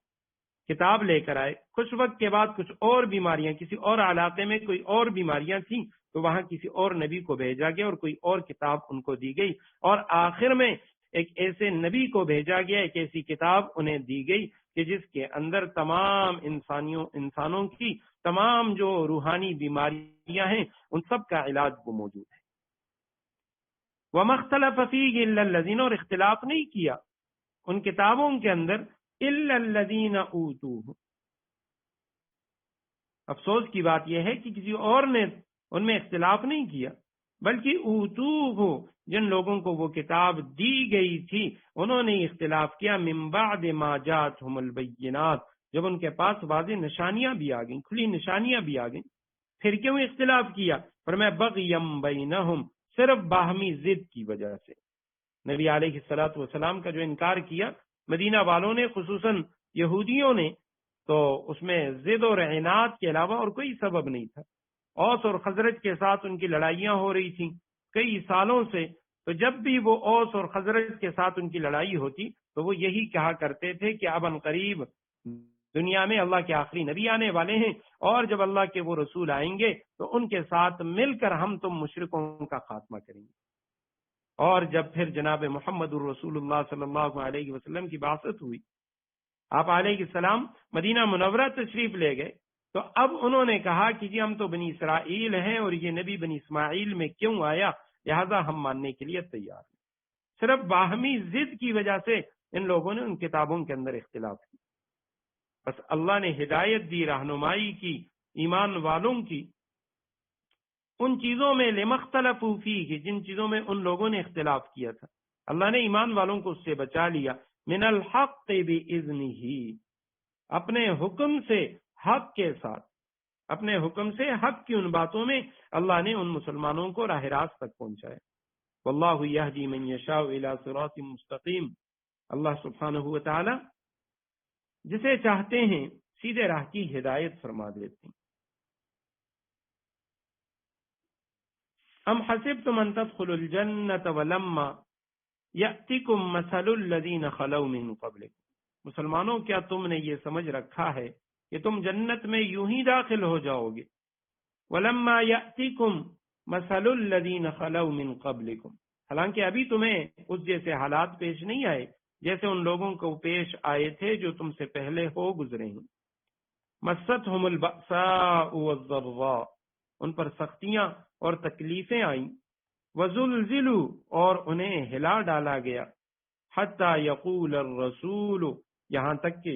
کتاب لے کر آئے. کچھ وقت کے بعد کچھ اور بیماریاں، کسی اور علاقے میں کوئی اور بیماریاں تھیں تو وہاں کسی اور نبی کو بھیجا گیا اور کوئی اور کتاب ان کو دی گئی، اور آخر میں ایک ایسے نبی کو بھیجا گیا، ایک ایسی کتاب انہیں دی گئی کہ جس کے اندر تمام انسانوں کی تمام جو روحانی بیماریاں ہیں ان سب کا علاج وہ موجود ہے. وَمَا اخْتَلَفَ فِيهِ إِلَّا الَّذِينَ، اور اختلاف نہیں کیا ان کتابوں کے اندر إِلَّا الَّذِينَ أُوتُوهُ. افسوس کی بات یہ ہے کہ کسی اور نے ان میں اختلاف نہیں کیا، بلکہ اوتوہ، جن لوگوں کو وہ کتاب دی گئی تھی انہوں نے اختلاف کیا من بعد ما جاءتهم البینات، جب ان کے پاس واضح نشانیاں بھی آ گئیں، کھلی نشانیاں بھی آ گئیں. پھر کیوں اختلاف کیا؟ فرمایا بغیم بینہم، صرف باہمی ضد کی وجہ سے. نبی علیہ الصلوۃ والسلام کا جو انکار کیا مدینہ والوں نے، خصوصاً یہودیوں نے، تو اس میں ضد اور عناد کے علاوہ اور کوئی سبب نہیں تھا. اوس اور خزرج کے ساتھ ان کی لڑائیاں ہو رہی تھیں کئی سالوں سے، تو جب بھی وہ اوس اور خزرج کے ساتھ ان کی لڑائی ہوتی تو وہ یہی کہا کرتے تھے کہ اب ان قریب دنیا میں اللہ کے آخری نبی آنے والے ہیں، اور جب اللہ کے وہ رسول آئیں گے تو ان کے ساتھ مل کر ہم تم مشرکوں کا خاتمہ کریں گے. اور جب پھر جناب محمد الرسول اللہ صلی اللہ علیہ وسلم کی بعثت ہوئی، آپ علیہ السلام مدینہ منورہ تشریف لے گئے، تو اب انہوں نے کہا کہ جی ہم تو بنی اسرائیل ہیں اور یہ نبی بنی اسماعیل میں کیوں آیا، لہذا ہم ماننے کے لیے تیار ہیں. صرف باہمی ضد کی وجہ سے ان لوگوں نے ان کتابوں کے اندر اختلاف کی. بس اللہ نے ہدایت دی، رہنمائی کی ایمان والوں کی ان چیزوں میں لمختلفوا فیہ، جن چیزوں میں ان لوگوں نے اختلاف کیا تھا، اللہ نے ایمان والوں کو اس سے بچا لیا. من الحق بإذنہ، اپنے حکم سے، حق کے ساتھ، اپنے حکم سے حق کی ان باتوں میں اللہ نے ان مسلمانوں کو راہ راست تک پہنچایا. واللہ یہدی من یشاء الی صراط مستقیم، اللہ سبحانہ و تعالی جسے چاہتے ہیں سیدھے راہ کی ہدایت فرما دیتے ہیں. ام حسبتم ان تدخلوا الجنة ولما یأتکم مثل الذین خلوا من قبلکم، مسلمانوں کیا تم نے یہ سمجھ رکھا ہے کہ تم جنت میں یوں ہی داخل ہو جاؤ گے؟ ولما یأتکم مثل الذین خلوا من قبلکم، حالانکہ ابھی تمہیں اس جیسے حالات پیش نہیں آئے جیسے ان لوگوں کو پیش آئے تھے جو تم سے پہلے ہو گزرے ہیں. مستہم البأساء والضراء، ان پر سختیاں اور تکلیفیں آئیں. وزلزلوا، اور انہیں ہلا ڈالا گیا. حتی یقول الرسول، یہاں تک کہ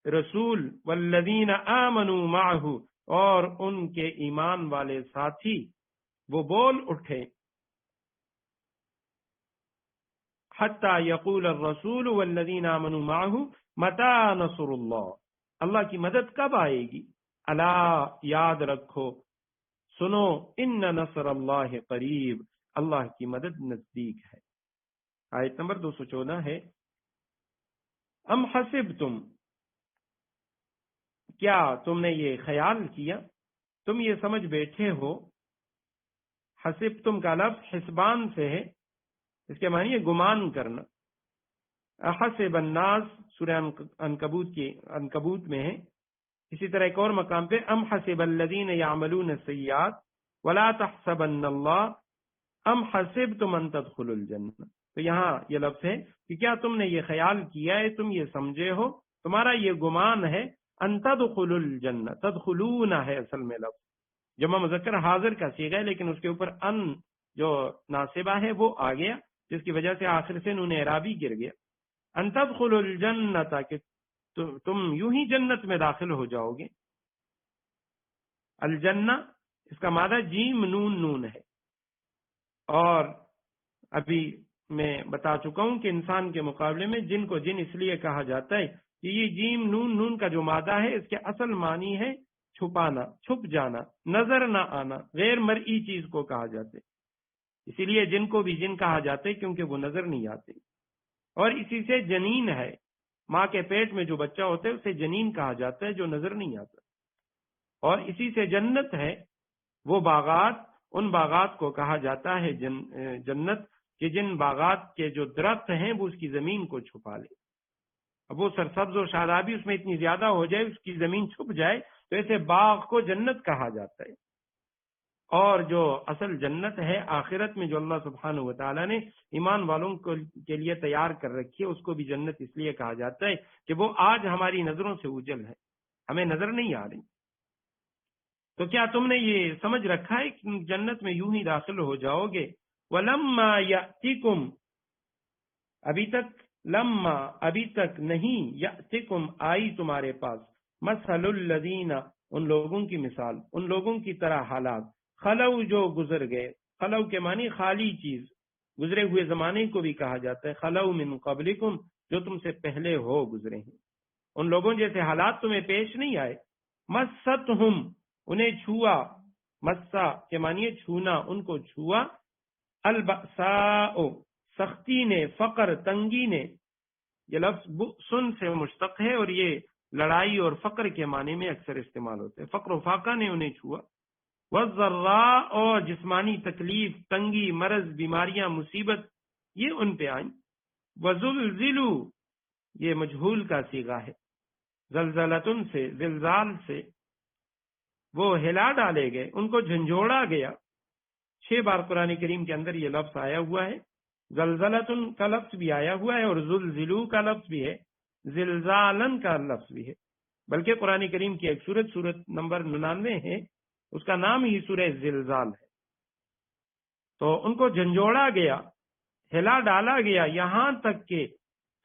رسول والذین آمنوا معہ، اور ان کے ایمان والے ساتھی وہ بول اٹھے. حتی یقول الرسول والذین آمنوا معہ متی نصر اللہ، اللہ کی مدد کب آئے گی؟ الا، یاد رکھو، سنو، ان نصر اللہ قریب، اللہ کی مدد نزدیک ہے. آیت نمبر 214 ہے. ام حسبتم، کیا تم نے یہ خیال کیا، تم یہ سمجھ بیٹھے ہو، حسبتم کا لفظ حسبان سے ہے، اس کے معنی ہے گمان کرنا. احسب الناس سورہ عنکبوت میں ہے. اسی طرح ایک اور مقام پہ ام حسب الذین یعملون السیئات ولا تحسبن اللہ ام حسبتم ان تدخلوا الجنہ. تو یہاں یہ لفظ ہے کہ کیا تم نے یہ خیال کیا ہے، تم یہ سمجھے ہو، تمہارا یہ گمان ہے، ان تدخلوا الجنہ، تدخلون ہے اصل میں لفظ، جمع مذکر حاضر کا صیغہ ہے لیکن اس کے اوپر ان جو ناصبہ ہے وہ آ گیا، جس کی وجہ سے آخر سے نون اعرابی گر گیا. ان تدخلوا الجنہ، کہ تم یوں ہی جنت میں داخل ہو جاؤ گے. الجنہ اس کا مادہ جیم نون نون ہے، اور ابھی میں بتا چکا ہوں کہ انسان کے مقابلے میں جن کو جن اس لیے کہا جاتا ہے کہ یہ جیم نون نون کا جو مادہ ہے اس کے اصل معنی ہے چھپانا، چھپ جانا، نظر نہ آنا، غیر مرئی چیز کو کہا جاتے. اسی لیے جن کو بھی جن کہا جاتے کیونکہ وہ نظر نہیں آتے. اور اسی سے جنین ہے، ماں کے پیٹ میں جو بچہ ہوتا ہے اسے جنین کہا جاتا ہے جو نظر نہیں آتا. اور اسی سے جنت ہے، وہ باغات، ان باغات کو کہا جاتا ہے جنت کہ جن باغات کے جو درخت ہیں وہ اس کی زمین کو چھپا لے. اب وہ سرسبز و شادابی اس میں اتنی زیادہ ہو جائے اس کی زمین چھپ جائے تو ایسے باغ کو جنت کہا جاتا ہے. اور جو اصل جنت ہے آخرت میں جو اللہ سبحانہ و تعالیٰ نے ایمان والوں کے لیے تیار کر رکھی ہے، اس کو بھی جنت اس لیے کہا جاتا ہے کہ وہ آج ہماری نظروں سے اوجھل ہے، ہمیں نظر نہیں آ رہی. تو کیا تم نے یہ سمجھ رکھا ہے کہ جنت میں یوں ہی داخل ہو جاؤ گے؟ وَلَمَّا يَأْتِكُمْ، ابھی تک نہیں، یأتکم آئی تمہارے پاس، مثل الذین، ان لوگوں کی مثال، ان لوگوں کی طرح حالات، خلو جو گزر گئے. خلو کے معنی خالی چیز، گزرے ہوئے زمانے کو بھی کہا جاتا ہے. خلو من قبلکم، جو تم سے پہلے ہو گزرے ہیں، ان لوگوں جیسے حالات تمہیں پیش نہیں آئے. مستہم، انہیں چھوا، مسا کے معنی چھونا، ان کو چھوا. البأساء، سختی نے، فقر تنگی نے. یہ لفظ سن سے مشتق ہے اور یہ لڑائی اور فقر کے معنی میں اکثر استعمال ہوتے ہیں. فقر و فاقہ نے انہیں چھوا. والضراء، اور جسمانی تکلیف، تنگی، مرض، بیماریاں، مصیبت، یہ ان پہ آئیں. وزلزلوا، یہ مجہول کا صیغہ ہے، زلزلتن سے، زلزال سے. وہ ہلا ڈالے گئے، ان کو جھنجھوڑا گیا. 6 بار قرآن کریم کے اندر یہ لفظ آیا ہوا ہے. زلزلتن کا لفظ بھی آیا ہوا ہے اور زلزلو کا لفظ بھی ہے، زلزالن کا لفظ بھی ہے. بلکہ قرآن کریم کی ایک سورت نمبر 99 ہے، اس کا نام ہی سورہ زلزال ہے. تو ان کو جھنجھوڑا گیا، ہلا ڈالا گیا، یہاں تک کہ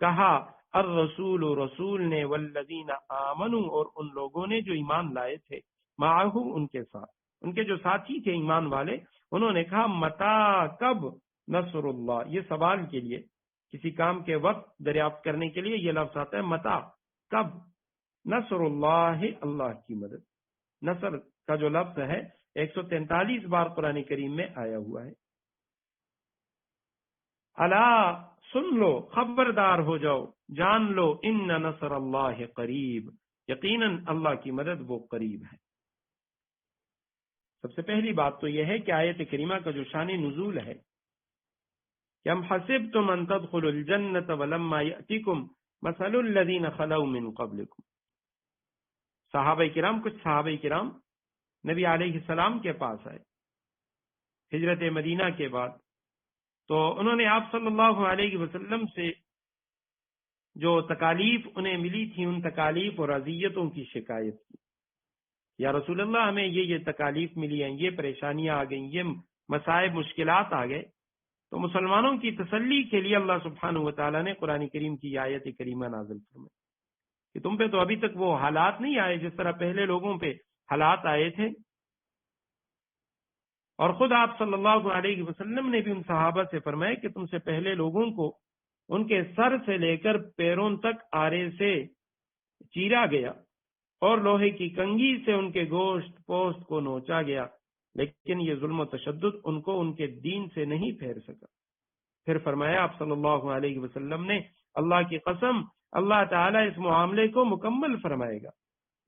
کہا الرسول، رسول نے، والذین آمنوا، اور ان لوگوں نے جو ایمان لائے تھے، معہ، ان کے ساتھ، ان کے جو ساتھی تھے ایمان والے، انہوں نے کہا متا، کب، نصر اللہ. یہ سوال کے لیے، کسی کام کے وقت دریافت کرنے کے لیے یہ لفظ آتا ہے متا، کب. نصر اللہ، اللہ کی مدد. نصر کا جو لفظ ہے 143 بار قرآن کریم میں آیا ہوا ہے. الا، سن لو، خبردار ہو جاؤ، جان لو، ان نصر اللہ قریب، یقیناً اللہ کی مدد وہ قریب ہے. سب سے پہلی بات تو یہ ہے کہ آیت کریمہ کا جو شان نزول ہے کہ ام حسبتم ان تدخلوا الجنة ولما یأتکم مثل الذین خلوا من قبلکم. صحابہ کرام، کچھ صحابہ کرام نبی علیہ السلام کے پاس آئے ہجرت مدینہ کے بعد، تو انہوں نے آپ صلی اللہ علیہ وسلم سے جو تکالیف انہیں ملی تھی ان تکالیف اور اذیتوں کی شکایت کی. یا رسول اللہ، ہمیں یہ تکالیف ملی ہیں، یہ پریشانیاں آ گئیں، یہ مصائب، مشکلات آ گئے. تو مسلمانوں کی تسلی کے لیے اللہ سبحانہ و تعالیٰ نے قرآن کریم کی آیت کریمہ نازل فرمائی کہ تم پہ تو ابھی تک وہ حالات نہیں آئے جس طرح پہلے لوگوں پہ حالات آئے تھے. اور خود آپ صلی اللہ علیہ وسلم نے بھی ان صحابہ سے فرمایا کہ تم سے پہلے لوگوں کو ان کے سر سے لے کر پیروں تک آرے سے چیرا گیا اور لوہے کی کنگھی سے ان کے گوشت پوست کو نوچا گیا، لیکن یہ ظلم و تشدد ان کو ان کے دین سے نہیں پھیر سکا. پھر فرمایا آپ صلی اللہ علیہ وسلم نے، اللہ کی قسم، اللہ تعالیٰ اس معاملے کو مکمل فرمائے گا،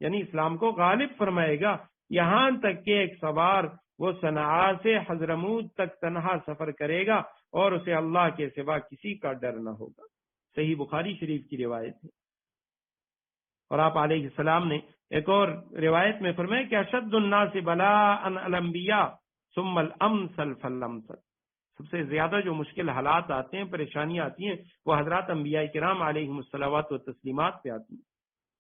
یعنی اسلام کو غالب فرمائے گا، یہاں تک کہ ایک سوار وہ صنعاء سے حضرموت تک تنہا سفر کرے گا اور اسے اللہ کے سوا کسی کا ڈر نہ ہوگا. صحیح بخاری شریف کی روایت ہے. اور آپ علیہ السلام نے ایک اور روایت میں فرمایا کہ اشد الناس بلاء الانبیاء ثم الامثل فالامثل. سب سے زیادہ جو مشکل حالات آتے ہیں، پریشانیاں آتی ہیں، وہ حضرات انبیاء کرام علیہم الصلوات و تسلیمات پہ آتی ہیں.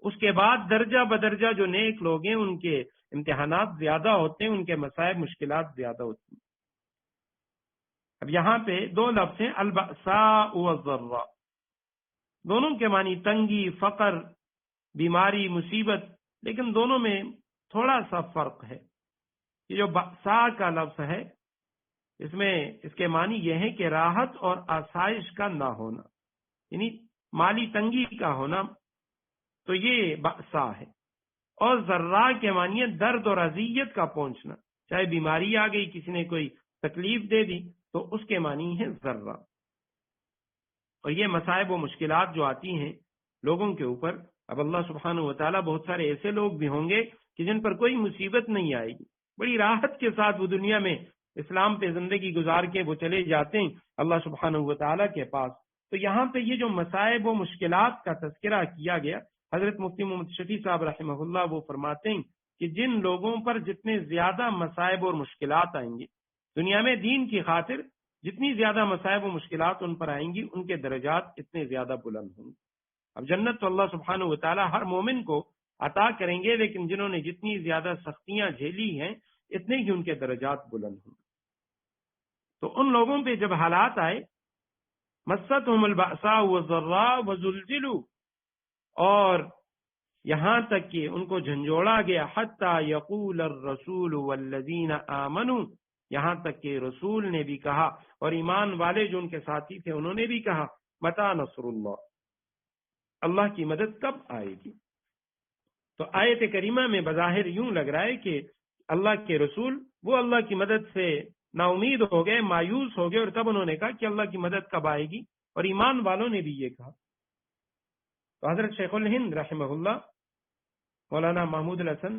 اس کے بعد درجہ بدرجہ جو نیک لوگ ہیں ان کے امتحانات زیادہ ہوتے ہیں، ان کے مصائب، مشکلات زیادہ ہوتی ہیں. اب یہاں پہ 2 لفظ ہیں، البأساء والضراء. دونوں کے معنی تنگی، فقر، بیماری، مصیبت، لیکن دونوں میں تھوڑا سا فرق ہے. یہ جو بأساء کا لفظ ہے اس میں اس کے معنی یہ ہے کہ راحت اور آسائش کا نہ ہونا، یعنی مالی تنگی کا ہونا، تو یہ بأساء ہے. اور ذرہ کے معنی ہے درد اور اذیت کا پہنچنا، چاہے بیماری آ گئی، کسی نے کوئی تکلیف دے دی تو اس کے معنی ہے ذرہ۔ اور یہ مصائب و مشکلات جو آتی ہیں لوگوں کے اوپر، اب اللہ سبحانہ و تعالیٰ بہت سارے ایسے لوگ بھی ہوں گے کہ جن پر کوئی مصیبت نہیں آئے گی، بڑی راحت کے ساتھ وہ دنیا میں اسلام پہ زندگی گزار کے وہ چلے جاتے ہیں اللہ سبحانہ و تعالیٰ کے پاس۔ تو یہاں پہ یہ جو مصائب و مشکلات کا تذکرہ کیا گیا، حضرت مفتی محمد شفیع صاحب رحمہ اللہ وہ فرماتے ہیں کہ جن لوگوں پر جتنے زیادہ مصائب اور مشکلات آئیں گے دنیا میں دین کی خاطر، جتنی زیادہ مصائب و مشکلات ان پر آئیں گی ان کے درجات اتنے زیادہ بلند ہوں گے۔ اب جنت تو اللہ سبحانہ و تعالیٰ ہر مومن کو عطا کریں گے، لیکن جنہوں نے جتنی زیادہ سختیاں جھیلی ہیں اتنے ہی ان کے درجات بلند ہوں گے۔ تو ان لوگوں پہ جب حالات آئے، مستہم البأساء والضراء وزلزلوا، اور یہاں تک کہ ان کو جھنجھوڑا گیا، حتی یقول الرسول والذین آمنوا، یہاں تک کہ رسول نے بھی کہا اور ایمان والے جو ان کے ساتھی تھے انہوں نے بھی کہا، متی نصر اللہ، اللہ کی مدد کب آئے گی؟ تو آیت کریمہ میں بظاہر یوں لگ رہا ہے کہ اللہ کے رسول وہ اللہ کی مدد سے نا امید ہو گئے، مایوس ہو گئے، اور تب انہوں نے کہا کہ اللہ کی مدد کب آئے گی، اور ایمان والوں نے بھی یہ کہا۔ تو حضرت شیخ الہند رحمہ اللہ، مولانا محمود الحسن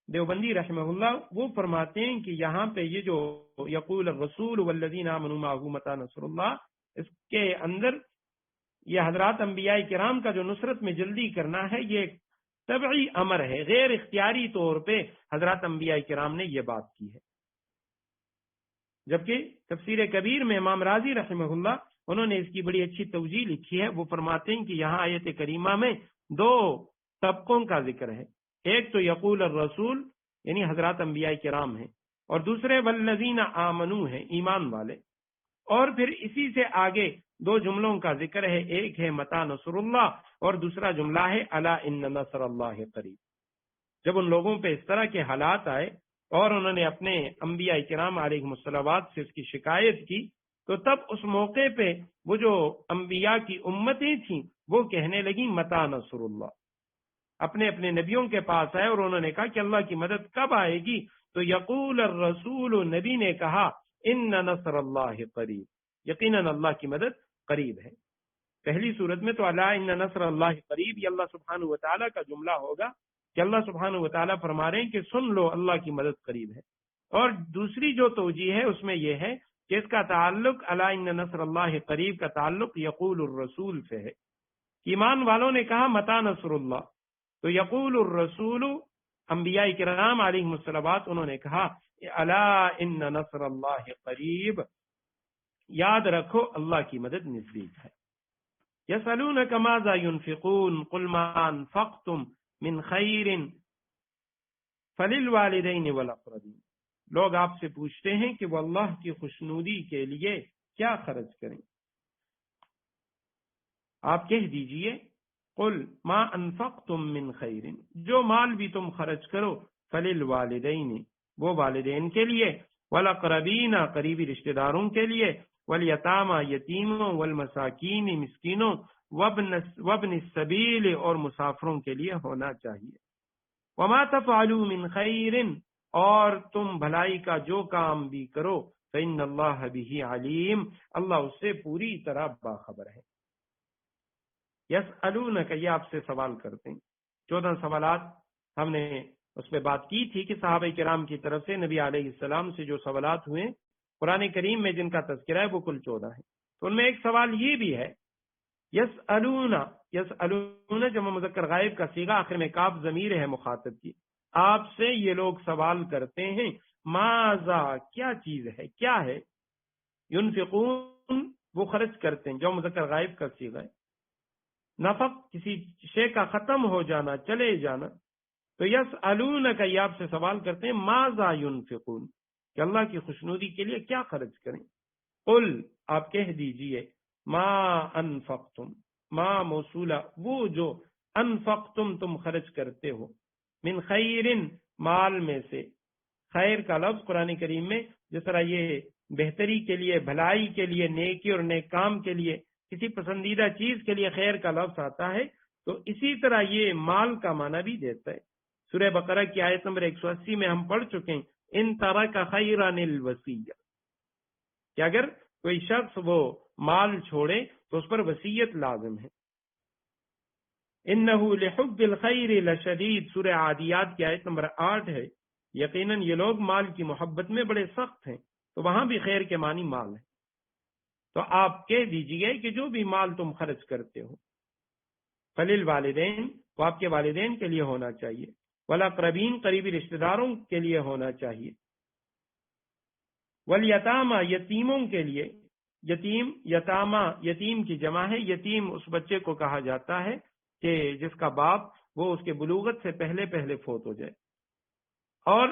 دیوبندی رحمہ اللہ وہ فرماتے ہیں کہ یہاں پہ یہ جو یقول الرسول والذین آمنوا معہ متی نصر اللہ، اس کے اندر یہ حضرات انبیاء کرام کا جو نصرت میں جلدی کرنا ہے یہ ایک طبعی امر ہے، غیر اختیاری طور پہ حضرات انبیاء کرام نے یہ بات کی ہے۔ جبکہ تفسیر کبیر میں امام راضی رحمہ اللہ انہوں نے اس کی بڑی اچھی توجیہ لکھی ہے، وہ فرماتے ہیں کہ یہاں آیت کریمہ میں دو طبقوں کا ذکر ہے، ایک تو یقول الرسول یعنی حضرات انبیاء کرام ہیں، اور دوسرے والذین آمنو ہیں، ایمان والے، اور پھر اسی سے آگے دو جملوں کا ذکر ہے، ایک ہے متی نصر اللہ اور دوسرا جملہ ہے الا ان نصر اللہ قریب۔ جب ان لوگوں پہ اس طرح کے حالات آئے اور انہوں نے اپنے انبیاء کرام علیہ الصلوات سے اس کی شکایت کی، تو تب اس موقع پہ وہ جو انبیاء کی امتیں تھیں وہ کہنے لگیں متی نصر اللہ، اپنے اپنے نبیوں کے پاس آئے اور انہوں نے کہا کہ اللہ کی مدد کب آئے گی؟ تو یقول الرسول، نبی نے کہا ان نصر اللہ قریب، یقیناً اللہ کی مدد قریب ہے۔ پہلی صورت میں تو الا ان نصر اللہ قریب یہ اللہ سبحانہ و تعالیٰ کا جملہ ہوگا کہ اللہ سبحانہ و تعالیٰ فرما رہے ہیں کہ سن لو اللہ کی مدد قریب ہے، اور دوسری جو توجیہ ہے اس میں یہ ہے کہ اس کا تعلق الا ان نصر اللہ قریب کا تعلق یقول الرسول سے ہے، ایمان والوں نے کہا متی نصر اللہ، تو یقول الرسول انبیاء کرام علیہ الصلوات انہوں نے کہا الا ان نصر اللہ قریب، یاد رکھو اللہ کی مدد نزدیک ہے۔ یسألونک ماذا ينفقون قل ما انفقتم من خیر فللوالدین والاقربین، لوگ آپ سے پوچھتے ہیں کہ وہ اللہ کی خوشنودی کے لیے کیا خرچ کریں، آپ کہہ دیجئے قل ما انفقتم من خیر، جو مال بھی تم خرچ کرو فللوالدین وہ والدین کے لیے، والاقربین قریبی رشتہ داروں کے لیے، والیتامی یتیموں، والمساکین مسکینوں، وابن السبیل اور مسافروں کے لیے ہونا چاہیے۔ وما تفعلوا من خیر، اور تم بھلائی کا جو کام بھی کرو فإن اللہ بہ علیم، اللہ اس سے پوری طرح باخبر ہے۔ یسألونک، یہ آپ سے سوال کرتے ہیں، 14 سوالات ہم نے اس پہ بات کی تھی کہ صحابہ کرام کی طرف سے نبی علیہ السلام سے جو سوالات ہوئے قرآن کریم میں جن کا تذکرہ ہے وہ کل 14 ہیں۔ تو ان میں ایک سوال یہ بھی ہے، یسألون، یسألون جمع مذکر غائب کا صیغہ، آخر میں کاف ضمیر ہے مخاطب کی، آپ سے یہ لوگ سوال کرتے ہیں ماذا، کیا چیز ہے، کیا ہے، ينفقون وہ خرچ کرتے ہیں، جمع مذکر غائب کا صیغہ ہے، نفق کسی شے کا ختم ہو جانا، چلے جانا، تو یسألونک یہ آپ سے سوال کرتے ہیں ماذا ينفقون کہ اللہ کی خوشنودی کے لیے کیا خرچ کریں، قل آپ کہہ دیجئے ما انفقتم، ما موصولہ وہ جو، انفقتم تم خرچ کرتے ہو، من خیر مال میں سے، خیر کا لفظ قرآن کریم میں جس طرح یہ بہتری کے لیے، بھلائی کے لیے، نیکی اور نیک کام کے لیے، کسی پسندیدہ چیز کے لیے خیر کا لفظ آتا ہے، تو اسی طرح یہ مال کا معنی بھی دیتا ہے۔ سورہ بقرہ کی آیت نمبر 180 میں ہم پڑھ چکے ہیں ان ترک خیرا الوصیہ، کہ اگر کوئی شخص وہ مال چھوڑے تو اس پر وصیت لازم ہے۔ انہ لحب الخیر لشدید، سورہ عادیات کی آیت نمبر 8 ہے، یقیناً یہ لوگ مال کی محبت میں بڑے سخت ہیں، تو وہاں بھی خیر کے معنی مال ہے۔ تو آپ کہہ دیجئے کہ جو بھی مال تم خرچ کرتے ہو فللوالدین، تو آپ کے والدین کے لیے ہونا چاہیے، والاقربین، قریبی رشتہ داروں کے لیے ہونا چاہیے، والیتامى، یتیموں کے لیے۔ یتیم، یتامى، یتیم کی جمع ہے۔ یتیم اس بچے کو کہا جاتا ہے کہ جس کا باپ وہ اس کے بلوغت سے پہلے پہلے فوت ہو جائے، اور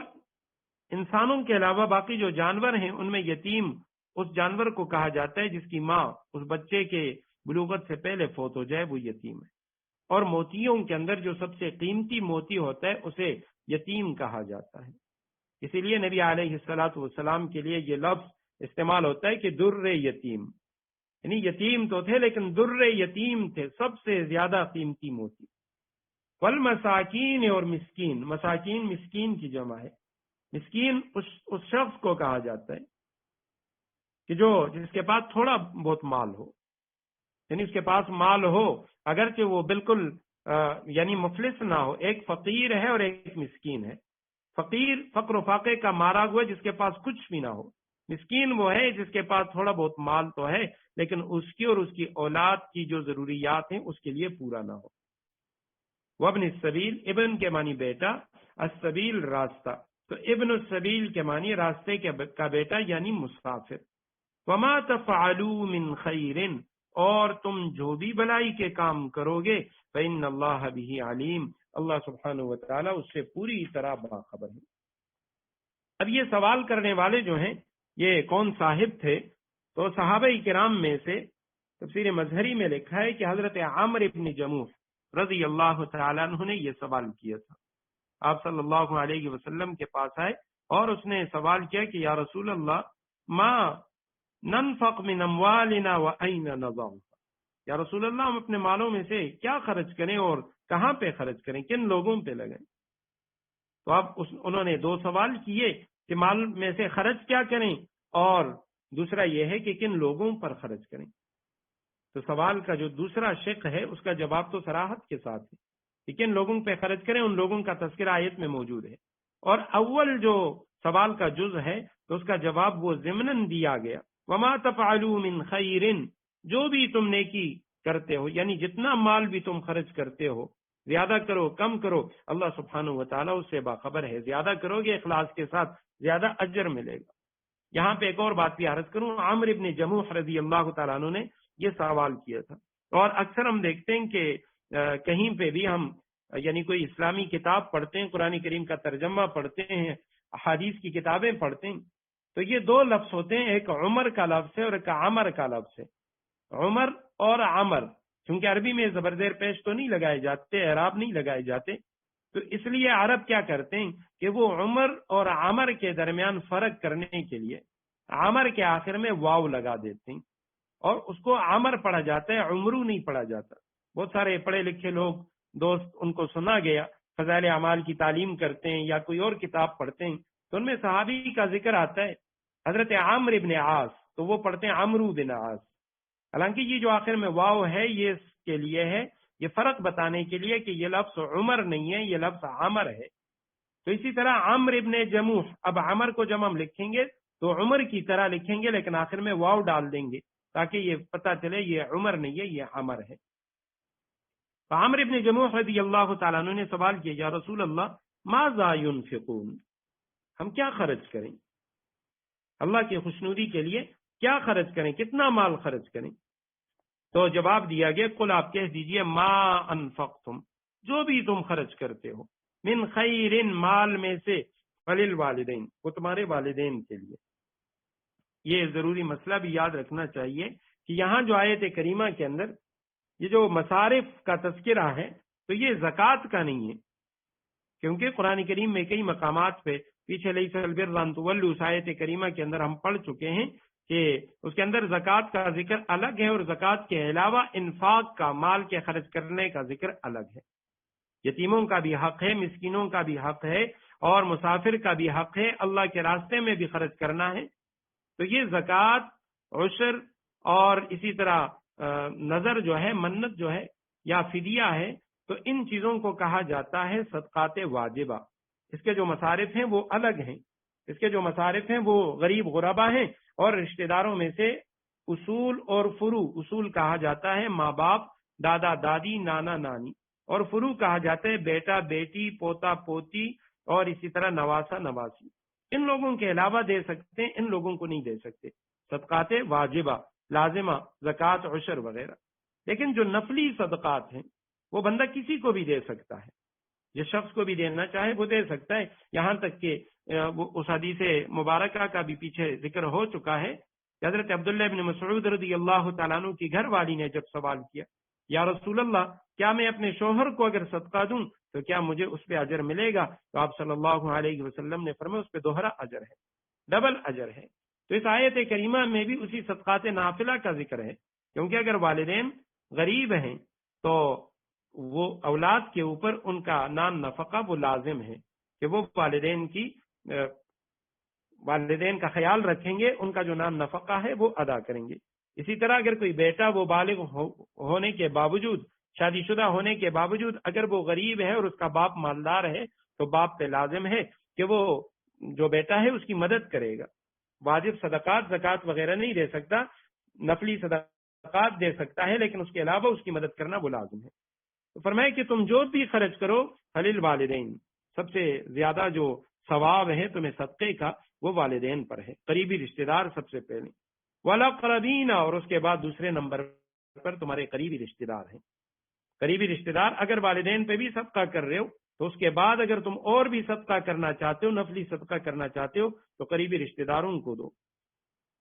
انسانوں کے علاوہ باقی جو جانور ہیں ان میں یتیم اس جانور کو کہا جاتا ہے جس کی ماں اس بچے کے بلوغت سے پہلے فوت ہو جائے، وہ یتیم ہے۔ اور موتیوں کے اندر جو سب سے قیمتی موتی ہوتا ہے اسے یتیم کہا جاتا ہے، اسی لیے نبی علیہ الصلوۃ والسلام کے لیے یہ لفظ استعمال ہوتا ہے کہ در یتیم، یعنی یتیم تو تھے لیکن در یتیم تھے، سب سے زیادہ قیمتی موتی۔ والمساکین، اور مسکین، مساکین مسکین کی جمع ہے۔ مسکین اس شخص کو کہا جاتا ہے کہ جس کے پاس تھوڑا بہت مال ہو، یعنی اس کے پاس مال ہو اگرچہ وہ بالکل یعنی مفلس نہ ہو، ایک فقیر ہے اور ایک مسکین ہے۔ فقیر فقر و فاقے کا مارا ہوا جس کے پاس کچھ بھی نہ ہو، مسکین وہ ہے جس کے پاس تھوڑا بہت مال تو ہے لیکن اس کی اور اس کی اولاد کی جو ضروریات ہیں اس کے لیے پورا نہ ہو۔ وابن السبیل، ابن کے معنی بیٹا، السبیل راستہ، تو ابن السبیل کے معنی راستے کا بیٹا یعنی مسافر۔ وما تفعلوا من خیر، اور تم جو بھی بلائی کے کام کرو گے فإن اللہ بہ علیم، اللہ سبحانہ و تعالی اس سے پوری طرح باخبر ہے۔ اب یہ سوال کرنے والے جو ہیں یہ کون صاحب تھے؟ تو صحابہ کرام میں سے تفسیر مظہری میں لکھا ہے کہ حضرت عامر ابن جموح رضی اللہ تعالیٰ عنہ نے یہ سوال کیا تھا، آپ صلی اللہ علیہ وسلم کے پاس آئے اور اس نے سوال کیا کہ یا رسول اللہ ما ننفق من اموالنا وأين نضعها، یا رسول اللہ ہم اپنے مالوں میں سے کیا خرچ کریں اور کہاں پہ خرچ کریں، کن لوگوں پہ لگائیں؟ تو اب انہوں نے دو سوال کیے کہ مال میں سے خرچ کیا کریں اور دوسرا یہ ہے کہ کن لوگوں پر خرچ کریں۔ تو سوال کا جو دوسرا شق ہے اس کا جواب تو صراحت کے ساتھ ہے کہ کن لوگوں پہ خرچ کریں، ان لوگوں کا تذکرہ آیت میں موجود ہے، اور اول جو سوال کا جز ہے تو اس کا جواب وہ ضمناً دیا گیا، وما تفعلوا من خیر، جو بھی تم نیکی کرتے ہو، یعنی جتنا مال بھی تم خرچ کرتے ہو، زیادہ کرو کم کرو، اللہ سبحانہ و تعالیٰ اس سے باخبر ہے، زیادہ کرو گے اخلاص کے ساتھ زیادہ اجر ملے گا۔ یہاں پہ ایک اور بات بھی عرض کروں، عامر ابن جموح رضی اللہ تعالیٰ عنہ نے یہ سوال کیا تھا، اور اکثر ہم دیکھتے ہیں کہ کہیں پہ بھی ہم یعنی کوئی اسلامی کتاب پڑھتے ہیں، قرآن کریم کا ترجمہ پڑھتے ہیں، احادیث کی کتابیں پڑھتے ہیں، تو یہ دو لفظ ہوتے ہیں، ایک عمر کا لفظ ہے اور ایک عامر کا لفظ ہے۔ عمر اور عامر، کیونکہ عربی میں زبر زیر پیش تو نہیں لگائے جاتے، اعراب نہیں لگائے جاتے، تو اس لیے عرب کیا کرتے ہیں کہ وہ عمر اور عامر کے درمیان فرق کرنے کے لیے عامر کے آخر میں واو لگا دیتے ہیں اور اس کو عامر پڑھا جاتا ہے، عمرو نہیں پڑھا جاتا۔ بہت سارے پڑھے لکھے لوگ دوست ان کو سنا گیا، فضائل اعمال کی تعلیم کرتے ہیں یا کوئی اور کتاب پڑھتے ہیں تو ان میں صحابی کا ذکر آتا ہے حضرت عامر ابن عاص، تو وہ پڑھتے ہیں عمرو بن عاص، حالانکہ یہ جو آخر میں واو ہے یہ اس کے لیے ہے، یہ فرق بتانے کے لیے کہ یہ لفظ عمر نہیں ہے، یہ لفظ عامر ہے۔ تو اسی طرح عامر ابن جموح، اب عامر کو جب ہم لکھیں گے تو عمر کی طرح لکھیں گے لیکن آخر میں واو ڈال دیں گے تاکہ یہ پتہ چلے یہ عمر نہیں ہے، یہ عامر ہے۔ تو عامر ابن جموح رضی اللہ تعالیٰ عنہ نے سوال کیا یا رسول اللہ ماذا ينفقون، ہم کیا خرچ کریں، اللہ کی خوشنودی کے لیے کیا خرچ کریں، کتنا مال خرچ کریں؟ تو جواب دیا گیا قل، آپ کہہ دیجئے ما انفقتم، جو بھی تم خرچ کرتے ہو، من خیر، مال میں سے، فللوالدین، وہ تمہارے والدین کے لیے۔ یہ ضروری مسئلہ بھی یاد رکھنا چاہیے کہ یہاں جو آیت کریمہ کے اندر یہ جو مصارف کا تذکرہ ہے تو یہ زکوٰۃ کا نہیں ہے، کیونکہ قرآن کریم میں کئی مقامات پہ پیچھے لیس البر ان تولوا، اس آیت کریمہ کے اندر ہم پڑھ چکے ہیں کہ اس کے اندر زکوٰۃ کا ذکر الگ ہے اور زکوٰۃ کے علاوہ انفاق کا، مال کے خرچ کرنے کا ذکر الگ ہے۔ یتیموں کا بھی حق ہے، مسکینوں کا بھی حق ہے، اور مسافر کا بھی حق ہے، اللہ کے راستے میں بھی خرچ کرنا ہے۔ تو یہ زکوٰۃ، عشر اور اسی طرح نظر جو ہے، منت جو ہے یا فدیہ ہے، تو ان چیزوں کو کہا جاتا ہے صدقات واجبہ۔ اس کے جو مصارف ہیں وہ الگ ہیں، اس کے جو مصارف ہیں وہ غریب غربا ہیں، اور رشتہ داروں میں سے اصول اور فروع، اصول کہا جاتا ہے ماں باپ، دادا دادی، نانا نانی، اور فروع کہا جاتا ہے بیٹا بیٹی، پوتا پوتی، اور اسی طرح نواسا نواسی۔ ان لوگوں کے علاوہ دے سکتے ہیں، ان لوگوں کو نہیں دے سکتے، صدقات واجبہ، لازمہ، زکوٰۃ، عشر وغیرہ۔ لیکن جو نفلی صدقات ہیں وہ بندہ کسی کو بھی دے سکتا ہے، جس شخص کو بھی دینا چاہے وہ دے سکتا ہے، یہاں تک کہ وہ اس حدیث مبارکہ کا بھی پیچھے ذکر ہو چکا ہے کہ حضرت عبداللہ بن مسعود رضی اللہ تعالیٰ عنہ کی گھر والی نے جب سوال کیا، یا رسول اللہ، کیا میں اپنے شوہر کو اگر صدقہ دوں تو کیا مجھے اس پہ اجر ملے گا؟ تو آپ صلی اللہ علیہ وسلم نے فرمایا اس پہ دوہرا اجر ہے، ڈبل اجر ہے۔ تو اس آیت کریمہ میں بھی اسی صدقات نافلہ کا ذکر ہے، کیونکہ اگر والدین غریب ہیں تو وہ اولاد کے اوپر ان کا نان نفقہ وہ لازم ہے کہ وہ والدین کا خیال رکھیں گے، ان کا جو نان نفقہ ہے وہ ادا کریں گے۔ اسی طرح اگر کوئی بیٹا وہ بالغ ہونے کے باوجود، شادی شدہ ہونے کے باوجود اگر وہ غریب ہے اور اس کا باپ مالدار ہے تو باپ پہ لازم ہے کہ وہ جو بیٹا ہے اس کی مدد کرے گا۔ واجب صدقات، زکوٰۃ وغیرہ نہیں دے سکتا، نفلی صدقات دے سکتا ہے، لیکن اس کے علاوہ اس کی مدد کرنا وہ لازم ہے۔ تو فرمایا کہ تم جو بھی خرچ کرو فلیل والدین، سب سے زیادہ جو ثواب ہے تمہیں صدقے کا وہ والدین پر ہے، قریبی رشتہ دار سب سے پہلے، والاقربین، اور اس کے بعد دوسرے نمبر پر تمہارے قریبی رشتہ دار ہیں۔ قریبی رشتہ دار اگر والدین پہ بھی صدقہ کر رہے ہو تو اس کے بعد اگر تم اور بھی صدقہ کرنا چاہتے ہو، نفلی صدقہ کرنا چاہتے ہو تو قریبی رشتہ داروں کو دو۔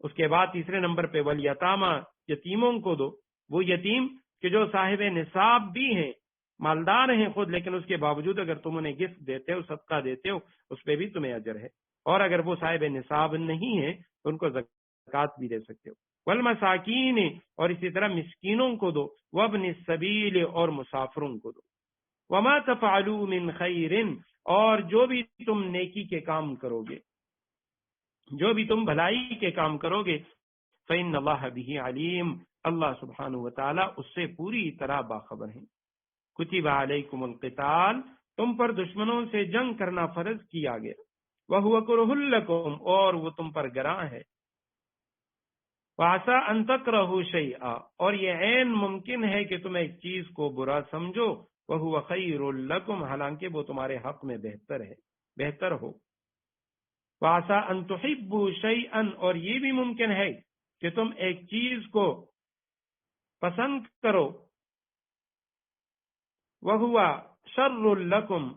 اس کے بعد تیسرے نمبر پہ والیتاما، یتیموں کو دو، وہ یتیم کہ جو صاحب نصاب بھی ہیں، مالدار ہیں خود، لیکن اس کے باوجود اگر تم انہیں گفٹ دیتے ہو، صدقہ دیتے ہو، اس پہ بھی تمہیں اجر ہے۔ اور اگر وہ صاحب نصاب نہیں ہیں تو ان کو زکوٰۃ بھی دے سکتے ہو۔ والمساکین، اور اسی طرح مسکینوں کو دو، وابن السبیل، اور مسافروں کو دو۔ وما تفعلوا من خیر، اور جو بھی تم نیکی کے کام کرو گے، جو بھی تم بھلائی کے کام کرو گے، فإن اللہ بہ علیم، اللہ سبحانہ وتعالی اس سے پوری طرح باخبر ہیں۔ کتب علیکم القتال، تم پر دشمنوں سے جنگ کرنا فرض کیا گیا، وہو کرہ لکم، اور وہ تم پر گراں ہے، وعسى ان تکرہوا شیئا، اور یہ عین ممکن ہے کہ تم ایک چیز کو برا سمجھو، وہو خیر لکم، حالانکہ وہ تمہارے حق میں بہتر ہو، وعسى ان تحبوا شیئا، اور یہ بھی ممکن ہے کہ تم ایک چیز کو پسند کرو، وہو شر لکم،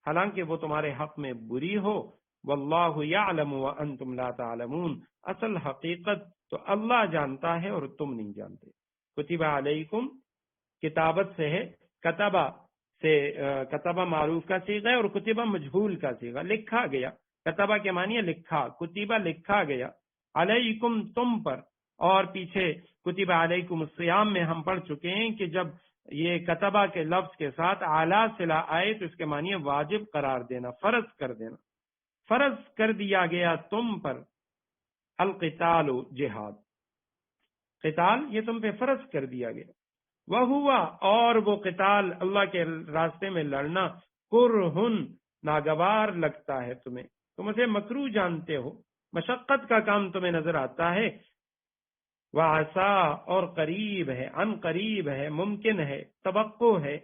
حالانکہ وہ تمہارے حق میں بری ہو، واللہ یعلم وانتم لا تعلمون، اصل حقیقت تو اللہ جانتا ہے اور تم نہیں جانتے۔ کتب علیکم، کتابت سے ہے، کتبہ معروف کا صیغہ ہے، اور کتبہ مجہول کا صیغہ، لکھا گیا۔ کتبہ کے معنی ہے لکھا، کتبہ لکھا گیا، علیکم تم پر، اور پیچھے کتب علیکم الصیام میں ہم پڑھ چکے ہیں کہ جب یہ کتبہ کے لفظ کے ساتھ اعلیٰ صلہ آئے تو اس کے معنی ہے واجب قرار دینا، فرض کر دینا، فرض کر دیا گیا تم پر، القتال، جہاد، قتال یہ تم پہ فرض کر دیا گیا، وہوا، اور وہ قتال اللہ کے راستے میں لڑنا، کرہن، ناگوار لگتا ہے تمہیں، تم اسے مکروہ جانتے ہو، مشقت کا کام تمہیں نظر آتا ہے، وعسا، اور قریب ہے، ان قریب ہے، ممکن ہے، توقع ہے،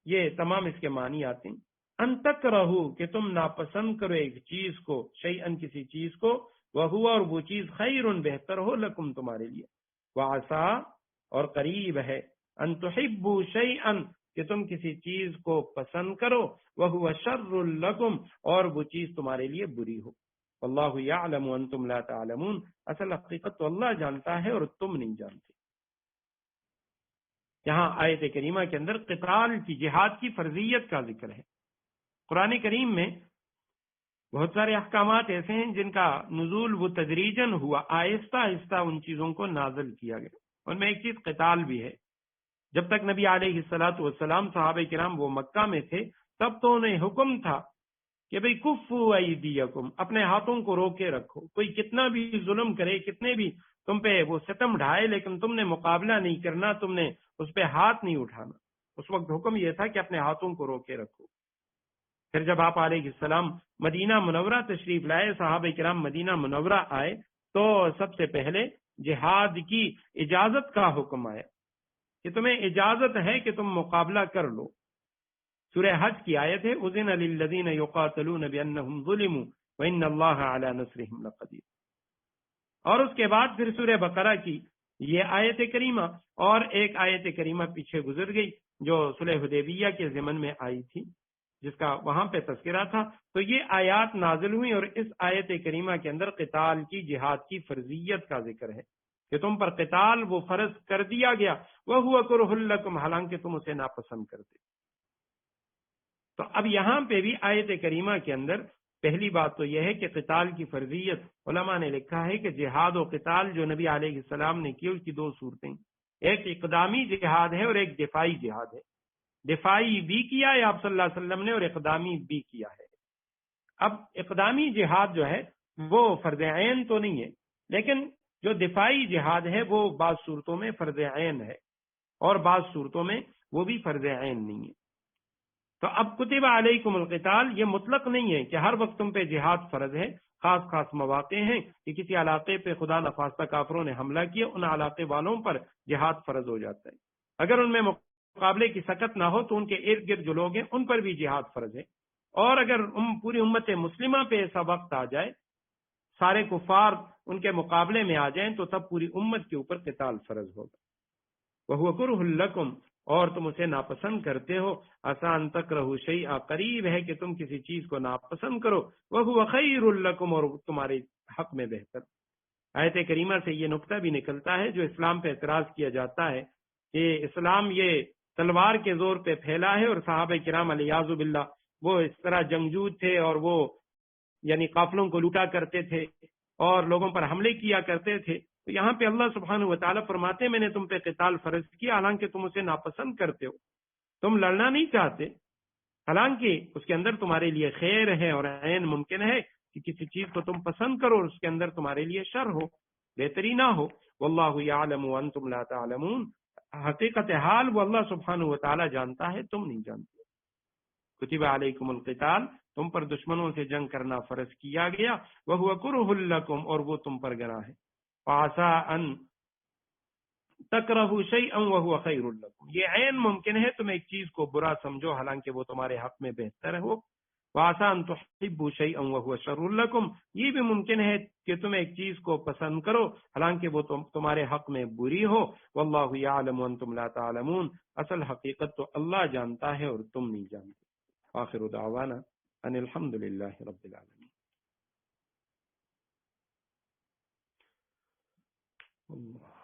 یہ تمام اس کے معنی آتے ہیں۔ ان تکرہو، کہ تم ناپسند کرو ایک چیز کو، شیئن کسی چیز کو، وہو، اور وہ چیز خیر بہتر ہو، لکم تمہارے لیے، وعسا، اور قریب ہے، ان تحبوا شیئن، کہ تم کسی چیز کو پسند کرو، وہو شر لکم، اور وہ چیز تمہارے لیے بری ہو، واللہ یعلم وانتم لا تعلمون، اصل حقیقت تو اللہ جانتا ہے اور تم نہیں جانتے۔ یہاں آیت کریمہ کے اندر قتال کی، جہاد کی فرضیت کا ذکر ہے۔ قرآن کریم میں بہت سارے احکامات ایسے ہیں جن کا نزول وہ تدریجاً ہوا، آہستہ آہستہ ان چیزوں کو نازل کیا گیا، ان میں ایک چیز قتال بھی ہے۔ جب تک نبی علیہ الصلوۃ والسلام صحابہ کرام وہ مکہ میں تھے تب تو انہیں حکم تھا کہ بھئی کفو ایدیکم، اپنے ہاتھوں کو روکے رکھو، کوئی کتنا بھی ظلم کرے، کتنے بھی تم پہ وہ ستم ڈھائے، لیکن تم نے مقابلہ نہیں کرنا، تم نے اس پہ ہاتھ نہیں اٹھانا۔ اس وقت حکم یہ تھا کہ اپنے ہاتھوں کو روکے رکھو۔ پھر جب آپ علیہ السلام مدینہ منورہ تشریف لائے، صحابہ کرام مدینہ منورہ آئے، تو سب سے پہلے جہاد کی اجازت کا حکم آیا کہ تمہیں اجازت ہے کہ تم مقابلہ کر لو۔ سورہ حج کی آیت ہے اذن للذین یقاتلون بانہم ظلموا وان اللہ علی نصرہم لقدیر۔ اور اس کے بعد پھر سورہ بقرہ کی یہ آیت کریمہ اور ایک آیت کریمہ پیچھے گزر گئی جو صلح حدیبیہ کے ضمن میں آئی تھی، جس کا وہاں پہ تذکرہ تھا۔ تو یہ آیات نازل ہوئی اور اس آیت کریمہ کے اندر قتال کی، جہاد کی فرضیت کا ذکر ہے کہ تم پر قتال وہ فرض کر دیا گیا، وَهُوَ كُرْهٌ لَكُمْ، حالانکہ تم اسے ناپسند کرتے۔ تو اب یہاں پہ بھی آیت کریمہ کے اندر پہلی بات تو یہ ہے کہ قتال کی فرضیت، علماء نے لکھا ہے کہ جہاد و قتال جو نبی علیہ السلام نے کی اس کی دو صورتیں، ایک اقدامی جہاد ہے اور ایک دفاعی جہاد ہے۔ دفاعی بھی کیا ہے آپ صلی اللہ علیہ وسلم نے اور اقدامی بھی کیا ہے۔ اب اقدامی جہاد جو ہے وہ فرض عین تو نہیں ہے، لیکن جو دفاعی جہاد ہے وہ بعض صورتوں میں فرض عین ہے اور بعض صورتوں میں وہ بھی فرض عین نہیں ہے۔ تو اب کتب علیکم القتال یہ مطلق نہیں ہے کہ ہر وقت تم پہ جہاد فرض ہے، خاص خاص مواقع ہیں کہ کسی علاقے پہ خدا نخواستہ کافروں نے حملہ کیا، ان علاقے والوں پر جہاد فرض ہو جاتا ہے۔ اگر ان میں مقابلے کی سکت نہ ہو تو ان کے ارد گرد جو لوگ ہیں ان پر بھی جہاد فرض ہے، اور اگر پوری امت مسلمہ پہ ایسا وقت آ جائے، سارے کفار ان کے مقابلے میں آ جائیں، تو تب پوری امت کے اوپر قتال فرض ہوگا۔ وَهُوَ كُرْهٌ لَكُمْ، اور تم اسے ناپسند کرتے ہو، آسان تکرہوا شیئا، قریب ہے کہ تم کسی چیز کو ناپسند کرو، وَهُوَ خَيْرٌ لَكُمْ، اور تمہارے حق میں بہتر۔ آیت کریمہ سے یہ نقطہ بھی نکلتا ہے جو اسلام پہ اعتراض کیا جاتا ہے کہ اسلام یہ تلوار کے زور پہ پھیلا ہے، اور صحابہ کرام علیہ باللہ وہ اس طرح جنگجو تھے اور وہ یعنی قافلوں کو لوٹا کرتے تھے اور لوگوں پر حملے کیا کرتے تھے۔ تو یہاں پہ اللہ سبحانہ و تعالیٰ فرماتے ہیں میں نے تم پہ قتال فرض کیا، حالانکہ تم اسے ناپسند کرتے ہو، تم لڑنا نہیں چاہتے، حالانکہ اس کے اندر تمہارے لیے خیر ہے، اور عین ممکن ہے کہ کسی چیز کو تم پسند کرو اور اس کے اندر تمہارے لیے شر ہو، بہتری نہ ہو۔ واللہ یعلم وانتم لا تعلمون، حقیقت حال وہ اللہ سبحانہ و تعالیٰ جانتا ہے، تم نہیں جانتے۔ کتب علیکم القتال، تم پر دشمنوں سے جنگ کرنا فرض کیا گیا، وہو کرہ لکم، اور وہ تم پر گناہ ہے۔ فعسا ان تکرہوا شیئا وہو خیر لکم، یہ عین ممکن ہے تم ایک چیز کو برا سمجھو حالانکہ وہ تمہارے حق میں بہتر ہو۔ وعسا ان تحبوا شیئا وہو شر لکم، یہ بھی ممکن ہے کہ تم ایک چیز کو پسند کرو حالانکہ وہ تمہارے حق میں بری ہو۔ واللہ یعلم وانتم لا تعلمون، اصل حقیقت تو اللہ جانتا ہے اور تم نہیں جانتے۔ آخر دعوانا ان الحمد للہ رب العالمین۔ اللہ